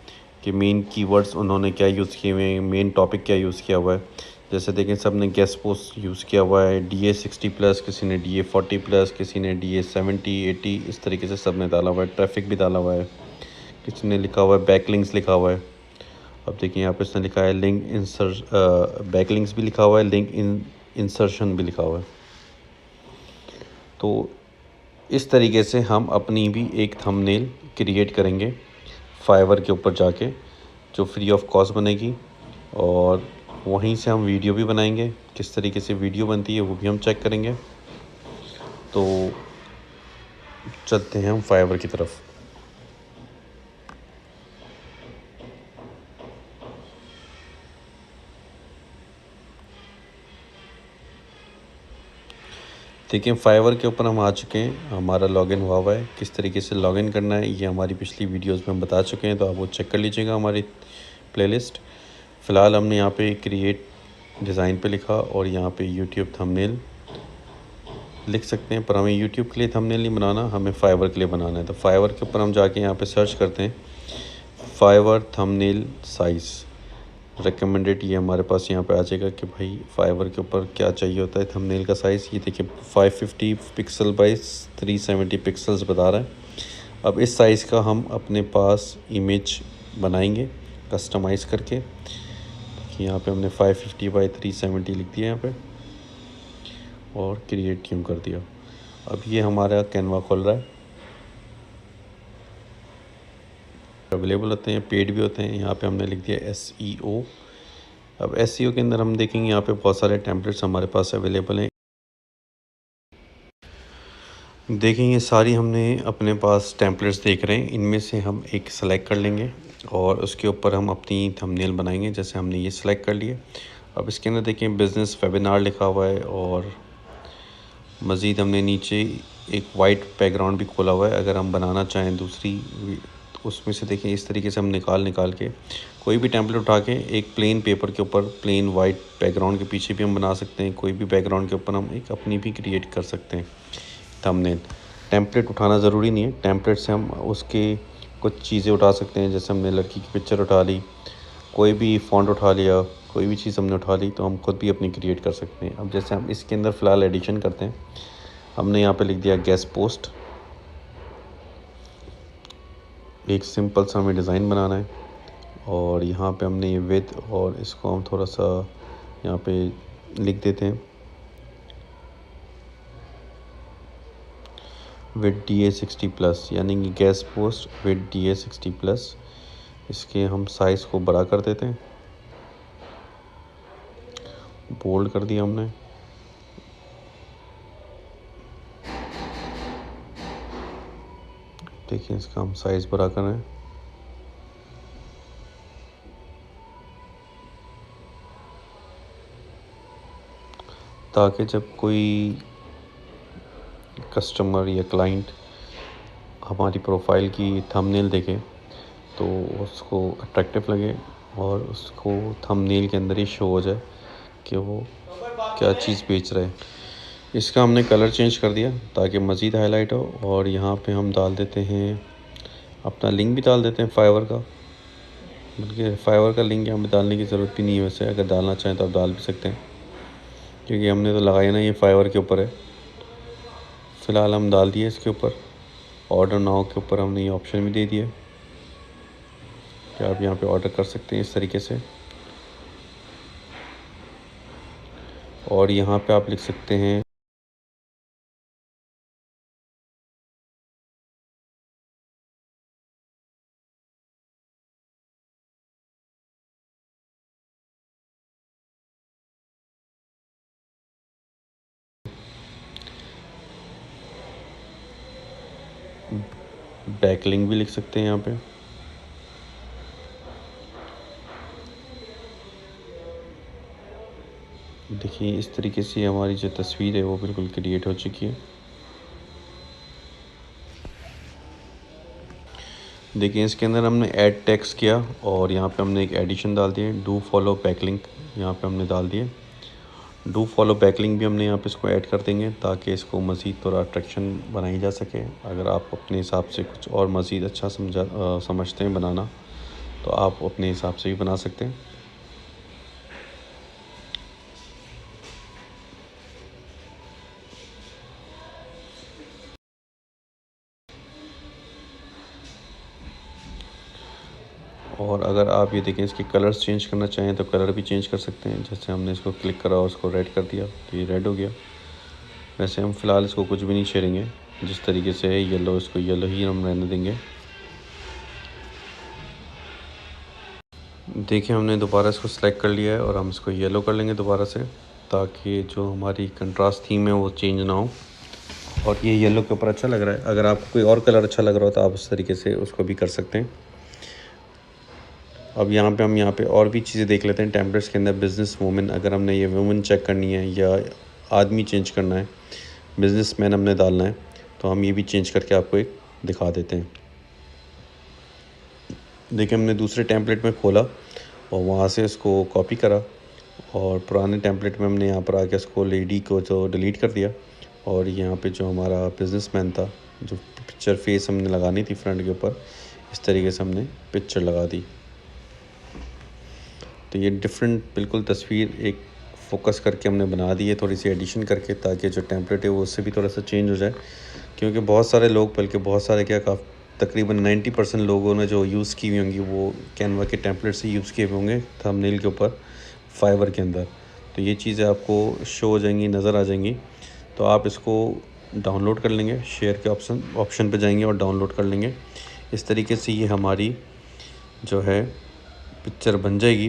कि मेन कीवर्ड्स उन्होंने क्या यूज़ किए हुए हैं, मेन टॉपिक क्या यूज़ किया हुआ है। जैसे देखें सब ने गेस्ट पोस्ट यूज़ किया हुआ है, DA60+, किसी ने DA40+, किसी ने DA70-80, इस तरीके से सब ने डाला हुआ है। ट्रैफिक भी डाला हुआ है, किसी ने लिखा हुआ है बैकलिंक्स लिखा हुआ है। अब देखिए यहाँ पे इसने लिखा है बैकलिंक्स भी लिखा हुआ है, लिंक इंसर्शन भी लिखा हुआ है। तो इस तरीके से हम अपनी भी एक थंबनेल क्रिएट करेंगे फाइवर के ऊपर जाके, जो फ्री ऑफ कॉस्ट बनेगी और वहीं से हम वीडियो भी बनाएंगे। किस तरीके से वीडियो बनती है वो भी हम चेक करेंगे। तो चलते हैं हम फाइवर की तरफ। देखिए फाइवर के ऊपर हम आ चुके हैं, हमारा लॉगिन हुआ है। किस तरीके से लॉगिन करना है ये हमारी पिछली वीडियोस में हम बता चुके हैं, तो आप वो चेक कर लीजिएगा हमारी प्लेलिस्ट। फ़िलहाल हमने यहाँ पे क्रिएट डिज़ाइन पे लिखा और यहाँ पे यूट्यूब थंबनेल लिख सकते हैं, पर हमें यूट्यूब के लिए थंबनेल नहीं बनाना, हमें फाइवर के लिए बनाना है। तो फाइवर के ऊपर हम जाके यहाँ पे सर्च करते हैं फाइवर थंबनेल साइज़ रिकमेंडेड। ये हमारे पास यहाँ पे आ जाएगा कि भाई फाइवर के ऊपर क्या चाहिए होता है थंबनेल का साइज़। ये देखिए 550 पिक्सल बाई 370 पिक्सल्स बता रहा है। अब इस साइज़ का हम अपने पास इमेज बनाएंगे कस्टमाइज़ करके। यहाँ पे हमने 550 बाई 370 लिख दिया यहाँ पे और क्रिएट क्यों कर दिया। अब ये हमारा कैनवा खोल रहा है। अवेलेबल होते हैं, पेड भी होते हैं। यहाँ पे हमने लिख दिया SEO। अब SEO के अंदर हम देखेंगे यहाँ पे बहुत सारे टेम्पलेट्स हमारे पास अवेलेबल हैं। देखेंगे सारी हमने अपने पास टेम्पलेट्स देख रहे हैं, इनमें से हम एक सेलेक्ट कर लेंगे और उसके ऊपर हम अपनी थंबनेल बनाएंगे। जैसे हमने ये सेलेक्ट कर लिए। अब इसके अंदर देखें बिज़नेस वेबिनार लिखा हुआ है और मज़ीद हमने नीचे एक वाइट बैकग्राउंड भी खोला हुआ है। अगर हम बनाना चाहें दूसरी उसमें से देखें इस तरीके से हम निकाल के कोई भी टेम्पलेट उठा के एक प्लेन पेपर के ऊपर प्लेन वाइट बैकग्राउंड के पीछे भी हम बना सकते हैं। कोई भी बैकग्राउंड के ऊपर हम एक अपनी भी क्रिएट कर सकते हैं थंबनेल। टेम्पलेट उठाना ज़रूरी नहीं है, टेम्पलेट से हम उसके कुछ चीज़ें उठा सकते हैं। जैसे हमने लड़की की पिक्चर उठा ली, कोई भी फ़ॉन्ट उठा लिया, कोई भी चीज़ हमने उठा ली, तो हम खुद भी अपनी क्रिएट कर सकते हैं। अब जैसे हम इसके अंदर फ़िलहाल एडिशन करते हैं, हमने यहाँ पे लिख दिया गेस्ट पोस्ट। एक सिंपल सा हमें डिज़ाइन बनाना है और यहाँ पे हमने ये विथ और इसको हम थोड़ा सा यहाँ पे लिख देते हैं विथ DA60+, यानी कि गेस्ट पोस्ट विथ DA60+। इसके हम साइज़ को बड़ा कर देते हैं, बोल्ड कर दिया हमने। देखिए इसका हम साइज़ बड़ा कर रहे हैं। ताकि जब कोई कस्टमर या क्लाइंट हमारी प्रोफाइल की थंबनेल देखे तो उसको अट्रैक्टिव लगे और उसको थंबनेल के अंदर ही शो हो जाए कि वो क्या चीज़ बेच रहे हैं। इसका हमने कलर चेंज कर दिया ताकि मज़ीद हाईलाइट हो। और यहाँ पे हम डाल देते हैं अपना लिंक भी डाल देते हैं फाइवर का। बल्कि फाइवर का लिंक यहाँ पे डालने की ज़रूरत भी नहीं है, वैसे अगर डालना चाहें तो आप डाल भी सकते हैं, क्योंकि हमने तो लगाया ना ये फाइवर के ऊपर है। फ़िलहाल हम डाल दिए इसके ऊपर। ऑर्डर नाउ के ऊपर हमने ये ऑप्शन भी दे दिया कि आप यहाँ पे ऑर्डर कर सकते हैं इस तरीके से। और यहाँ पे आप लिख सकते हैं बैकलिंक भी लिख सकते हैं यहाँ पे। देखिए इस तरीके से हमारी जो तस्वीर है वो बिल्कुल क्रिएट हो चुकी है। देखिए इसके अंदर हमने ऐड टेक्स्ट किया और यहाँ पे हमने एक एडिशन डाल दिया, डू फॉलो बैकलिंक यहाँ पे हमने डाल दिए। डू फॉलो बैकलिंक भी हमने यहाँ पे इसको ऐड कर देंगे ताकि इसको मज़ीद थोड़ा अट्रैक्शन बनाई जा सके। अगर आप अपने हिसाब से कुछ और मज़ीद अच्छा समझते हैं बनाना तो आप अपने हिसाब से भी बना सकते हैं। और अगर आप ये देखें इसके कलर्स चेंज करना चाहें तो कलर भी चेंज कर सकते हैं। जैसे हमने इसको क्लिक करा और उसको रेड कर दिया तो ये रेड हो गया। वैसे हम फ़िलहाल इसको कुछ भी नहीं छेड़ेंगे, जिस तरीके से है येलो, इसको येलो ही हम रहने देंगे। देखिए हमने दोबारा इसको सेलेक्ट कर लिया है और हम इसको येलो कर लेंगे दोबारा से, ताकि जो हमारी कंट्रास्ट थीम है वो चेंज ना हो। और ये येलो के ऊपर अच्छा लग रहा है। अगर आपको कोई और कलर अच्छा लग रहा हो तो आप उस तरीके से उसको भी कर सकते हैं। अब यहाँ पे और भी चीज़ें देख लेते हैं टेम्पलेट्स के अंदर। बिज़नेस वूमेन, अगर हमने ये वुमेन चेक करनी है या आदमी चेंज करना है, बिजनेसमैन हमने डालना है, तो हम ये भी चेंज करके आपको एक दिखा देते हैं। देखिए हमने दूसरे टेम्पलेट में खोला और वहाँ से इसको कॉपी करा और पुराने टेम्पलेट में हमने यहाँ पर आके इसको लेडी को तो डिलीट कर दिया। और यहाँ पे जो हमारा बिजनेसमैन था, जो पिक्चर फेस हमने लगानी थी फ्रंट के ऊपर, इस तरीके से हमने पिक्चर लगा दी। तो ये डिफरेंट बिल्कुल तस्वीर एक फ़ोकस करके हमने बना दी है, थोड़ी सी एडिशन करके, ताकि जो टेम्पलेट है वो उससे भी थोड़ा सा चेंज हो जाए। क्योंकि बहुत सारे लोग, बल्कि बहुत सारे क्या, तकरीबन 90% लोगों ने जो यूज़ की हुई होंगी वो कैनवा के टेम्पलेट से यूज़ किए हुए होंगे थंबनेल के ऊपर फाइवर के अंदर। तो ये चीज़ें आपको शो हो जाएंगी, नज़र आ जाएंगी। तो आप इसको डाउनलोड कर लेंगे, शेयर के ऑप्शन पे जाएंगे और डाउनलोड कर लेंगे। इस तरीके से ये हमारी जो है पिक्चर बन जाएगी।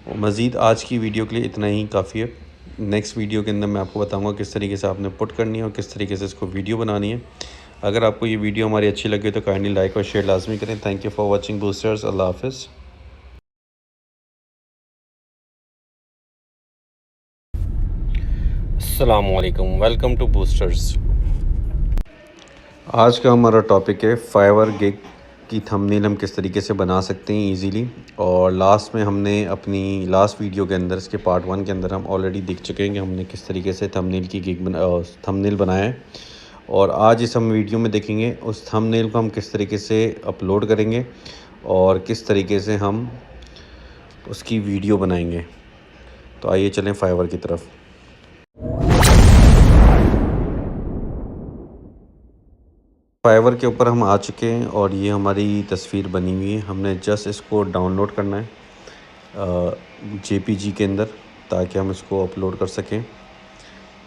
और मज़ीद आज की वीडियो के लिए इतना ही काफ़ी है। नेक्स्ट वीडियो के अंदर मैं आपको बताऊंगा किस तरीके से आपने पुट करनी है और किस तरीके से इसको वीडियो बनानी है। अगर आपको ये वीडियो हमारी अच्छी लगे तो काइंडली लाइक और शेयर लाजमी करें। Thank you for watching boosters. अल्लाह हाफिज़। अस्सलाम वालेकुम, वेलकम टू बूस्टर्स। आज का हमारा टॉपिक है फाइवर गिग की थंबनेल हम किस तरीके से बना सकते हैं इजीली। और लास्ट में हमने अपनी लास्ट वीडियो के अंदर, इसके पार्ट 1 के अंदर, हम ऑलरेडी देख चुके हैं कि हमने किस तरीके से थंबनेल की थंबनेल बनाया है। और आज इस हम वीडियो में देखेंगे उस थंबनेल को हम किस तरीके से अपलोड करेंगे और किस तरीके से हम उसकी वीडियो बनाएंगे। तो आइए चलें फाइवर की तरफ। फाइवर के ऊपर हम आ चुके हैं और ये हमारी तस्वीर बनी हुई है। हमने जस्ट इसको डाउनलोड करना है जेपीजी के अंदर, ताकि हम इसको अपलोड कर सकें।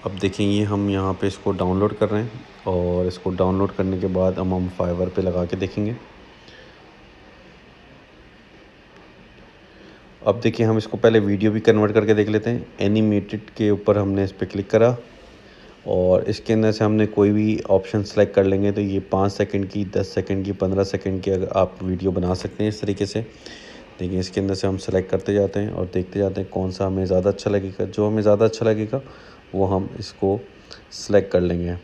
अब देखें, ये हम यहाँ पे इसको डाउनलोड कर रहे हैं और इसको डाउनलोड करने के बाद हम फाइवर पे लगा के देखेंगे। अब देखिए, हम इसको पहले वीडियो भी कन्वर्ट करके देख लेते हैं। एनिमेटेड के ऊपर हमने इस पर क्लिक करा और इसके अंदर से हमने कोई भी ऑप्शन सेलेक्ट कर लेंगे। तो ये 5 सेकंड की, 10 सेकंड की, 15 सेकंड की अगर आप वीडियो बना सकते हैं इस तरीके से। देखिए, इसके अंदर से हम सेलेक्ट करते जाते हैं और देखते जाते हैं कौन सा हमें ज़्यादा अच्छा लगेगा। जो हमें ज़्यादा अच्छा लगेगा वो हम इसको सेलेक्ट कर लेंगे।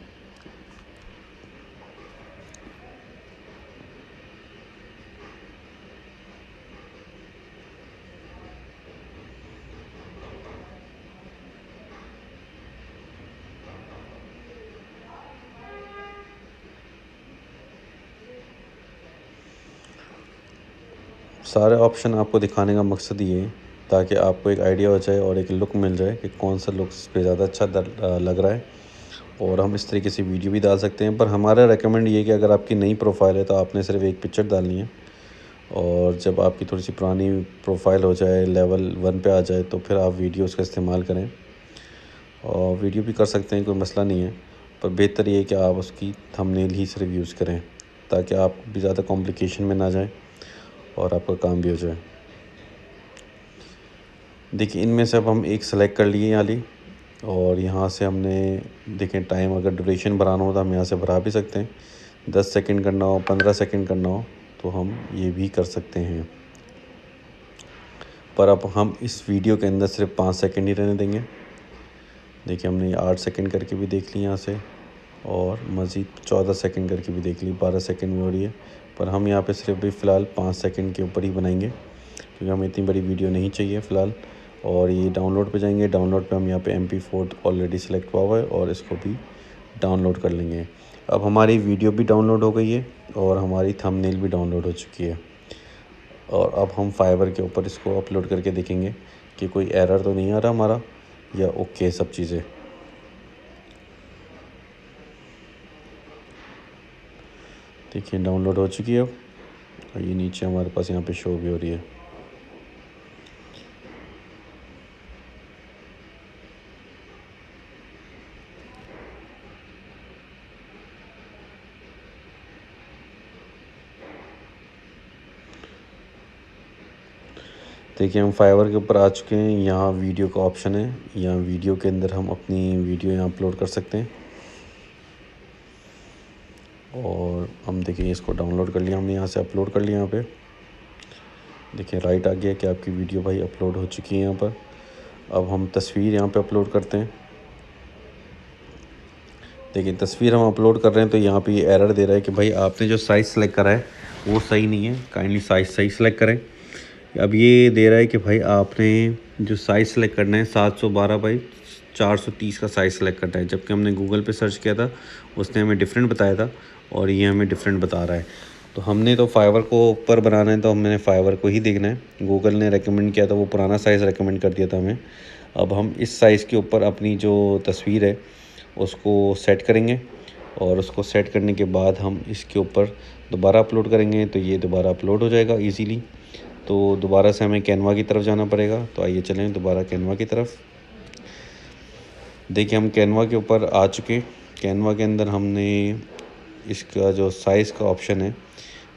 सारे ऑप्शन आपको दिखाने का मकसद ये है ताकि आपको एक आइडिया हो जाए और एक लुक मिल जाए कि कौन सा लुक इस पर ज़्यादा अच्छा लग रहा है। और हम इस तरीके से वीडियो भी डाल सकते हैं। पर हमारा रेकमेंड ये है कि अगर आपकी नई प्रोफाइल है तो आपने सिर्फ एक पिक्चर डालनी है। और जब आपकी थोड़ी सी पुरानी प्रोफाइल हो जाए, लेवल 1 पे आ जाए, तो फिर आप वीडियोस का इस्तेमाल करें। और वीडियो भी कर सकते हैं, कोई मसला नहीं है। पर बेहतर ये है कि आप उसकी थंबनेल ही सिर्फ यूज़ करें, ताकि आप भी ज़्यादा कॉम्प्लिकेशन में ना जाएं और आपका काम भी हो जाए। देखिए, इनमें से अब हम एक सेलेक्ट कर लिए वाली। और यहाँ से हमने, देखें, टाइम अगर ड्यूरेशन बढ़ाना हो तो हम यहाँ से बढ़ा भी सकते हैं। 10 सेकंड करना हो, 15 सेकंड करना हो, तो हम ये भी कर सकते हैं। पर अब हम इस वीडियो के अंदर सिर्फ 5 सेकंड ही रहने देंगे। देखिए, हमने ये 8 सेकंड करके भी देख ली यहाँ से, और मज़ीद 14 सेकंड करके भी देख ली, 12 सेकंड में हो रही है। पर हम यहाँ पे सिर्फ भी फ़िलहाल 5 सेकंड के ऊपर ही बनाएंगे, क्योंकि हमें इतनी बड़ी वीडियो नहीं चाहिए फ़िलहाल। और ये डाउनलोड पे जाएंगे। डाउनलोड पे हम यहाँ पे MP4 ऑलरेडी सेलेक्ट हुआ है और इसको भी डाउनलोड कर लेंगे। अब हमारी वीडियो भी डाउनलोड हो गई है और हमारी थंबनेल भी डाउनलोड हो चुकी है। और अब हम फाइवर के ऊपर इसको अपलोड करके देखेंगे कि कोई एरर तो नहीं आ रहा हमारा, या ओके सब चीज़ें। देखिए, डाउनलोड हो चुकी है अब, और ये नीचे हमारे पास यहाँ पे शो भी हो रही है। देखिए हम फाइवर के ऊपर आ चुके हैं। यहाँ वीडियो का ऑप्शन है, यहाँ वीडियो के अंदर हम अपनी वीडियो यहाँ अपलोड कर सकते हैं। और हम देखिए इसको डाउनलोड कर लिया हमने, यहाँ से अपलोड कर लिया। यहाँ पे देखिए राइट आ गया कि आपकी वीडियो भाई अपलोड हो चुकी है यहाँ पर। अब हम तस्वीर यहाँ पे अपलोड करते हैं। देखिए तस्वीर हम अपलोड कर रहे हैं तो यहाँ पे ये एरर दे रहा है कि भाई आपने जो साइज़ सेलेक्ट करा है वो सही नहीं है, काइंडली साइज़ सही सेलेक्ट करें। अब ये दे रहा है कि भाई आपने जो साइज़ सेलेक्ट करना है 712 बाई 430 का साइज़ सेलेक्ट करना है, जबकि हमने गूगल पे सर्च किया था उसने हमें डिफरेंट बताया था और ये हमें डिफरेंट बता रहा है। तो हमने तो फाइवर को ऊपर बनाना है तो हमने फाइवर को ही देखना है। गूगल ने रेकमेंड किया था, वो पुराना साइज़ रेकमेंड कर दिया था हमें। अब हम इस साइज़ के ऊपर अपनी जो तस्वीर है उसको सेट करेंगे और उसको सेट करने के बाद हम इसके ऊपर दोबारा अपलोड करेंगे तो ये दोबारा अपलोड हो जाएगा इजीली। तो दोबारा से हमें कैनवा की तरफ जाना पड़ेगा। तो आइए चलें दोबारा कैनवा की तरफ। देखिए हम कैनवा के ऊपर आ चुके। कैनवा के अंदर हमने इसका जो साइज़ का ऑप्शन है,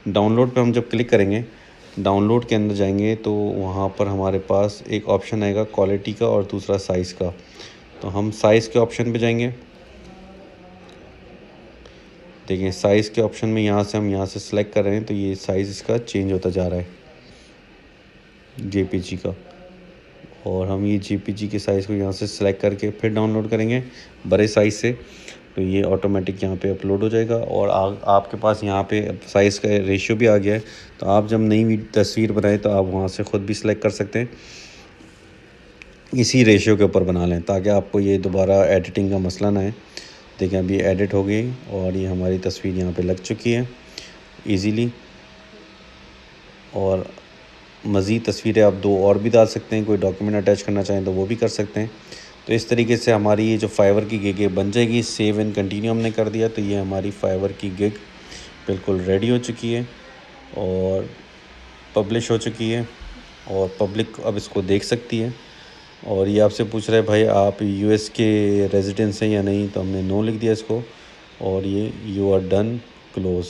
डाउनलोड पे हम जब क्लिक करेंगे, डाउनलोड के अंदर जाएंगे तो वहाँ पर हमारे पास एक ऑप्शन आएगा क्वालिटी का और दूसरा साइज़ का। तो हम साइज़ के ऑप्शन पे जाएंगे। देखिए साइज़ के ऑप्शन में यहाँ से हम यहाँ से सिलेक्ट कर रहे हैं तो ये साइज़ इसका चेंज होता जा रहा है जेपीजी का। और हम ये जेपीजी के साइज़ को यहाँ से सिलेक्ट करके फिर डाउनलोड करेंगे बड़े साइज़ से, तो ये ऑटोमेटिक यहाँ पे अपलोड हो जाएगा। और आपके पास यहाँ पे साइज़ का रेशियो भी आ गया है, तो आप जब नई तस्वीर बनाएं तो आप वहाँ से ख़ुद भी सिलेक्ट कर सकते हैं, इसी रेशियो के ऊपर बना लें ताकि आपको ये दोबारा एडिटिंग का मसला ना है। देखिए अभी एडिट हो गई और ये हमारी तस्वीर यहाँ पे लग चुकी है इजीली। और मज़ीद तस्वीरें आप 2 और भी डाल सकते हैं, कोई डॉक्यूमेंट अटैच करना चाहें तो वो भी कर सकते हैं। तो इस तरीके से हमारी ये जो फाइवर की गिग बन जाएगी। सेव एंड कंटिन्यू हमने कर दिया तो ये हमारी फाइवर की गिग बिल्कुल रेडी हो चुकी है और पब्लिश हो चुकी है और पब्लिक अब इसको देख सकती है। और ये आपसे पूछ रहा है भाई आप यूएस के रेजिडेंट्स हैं या नहीं, तो हमने नो लिख दिया इसको और ये यू आर डन क्लोज़।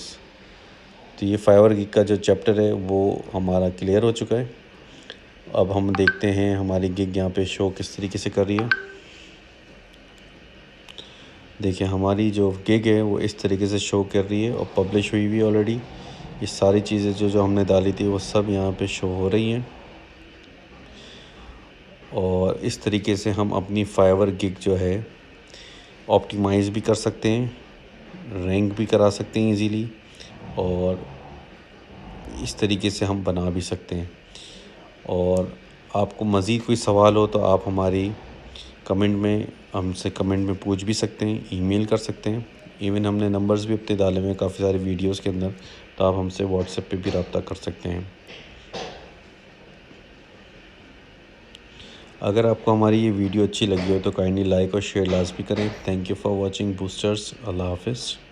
तो ये फाइवर गिग का जो चैप्टर है वो हमारा क्लियर हो चुका है। अब हम देखते हैं हमारी गिग यहाँ पे शो किस तरीके से कर रही है। देखिए हमारी जो गिग है वो इस तरीके से शो कर रही है और पब्लिश हुई भी ऑलरेडी। ये सारी चीज़ें जो हमने डाली थी वो सब यहाँ पे शो हो रही हैं। और इस तरीके से हम अपनी फाइवर गिग जो है ऑप्टिमाइज़ भी कर सकते हैं, रैंक भी करा सकते हैं इजीली, और इस तरीके से हम बना भी सकते हैं। और आपको मज़ीद कोई सवाल हो तो आप हमारी कमेंट में हमसे कमेंट में पूछ भी सकते हैं, ईमेल कर सकते हैं। इवन हमने नंबर्स भी अपने डाले हुए हैं काफ़ी सारे वीडियोस के अंदर, तो आप हमसे व्हाट्सएप पे भी रब्ता कर सकते हैं। अगर आपको हमारी ये वीडियो अच्छी लगी हो तो काइंडली लाइक और शेयर लाजमी करें। Thank you for watching boosters. अल्लाह हाफिज़।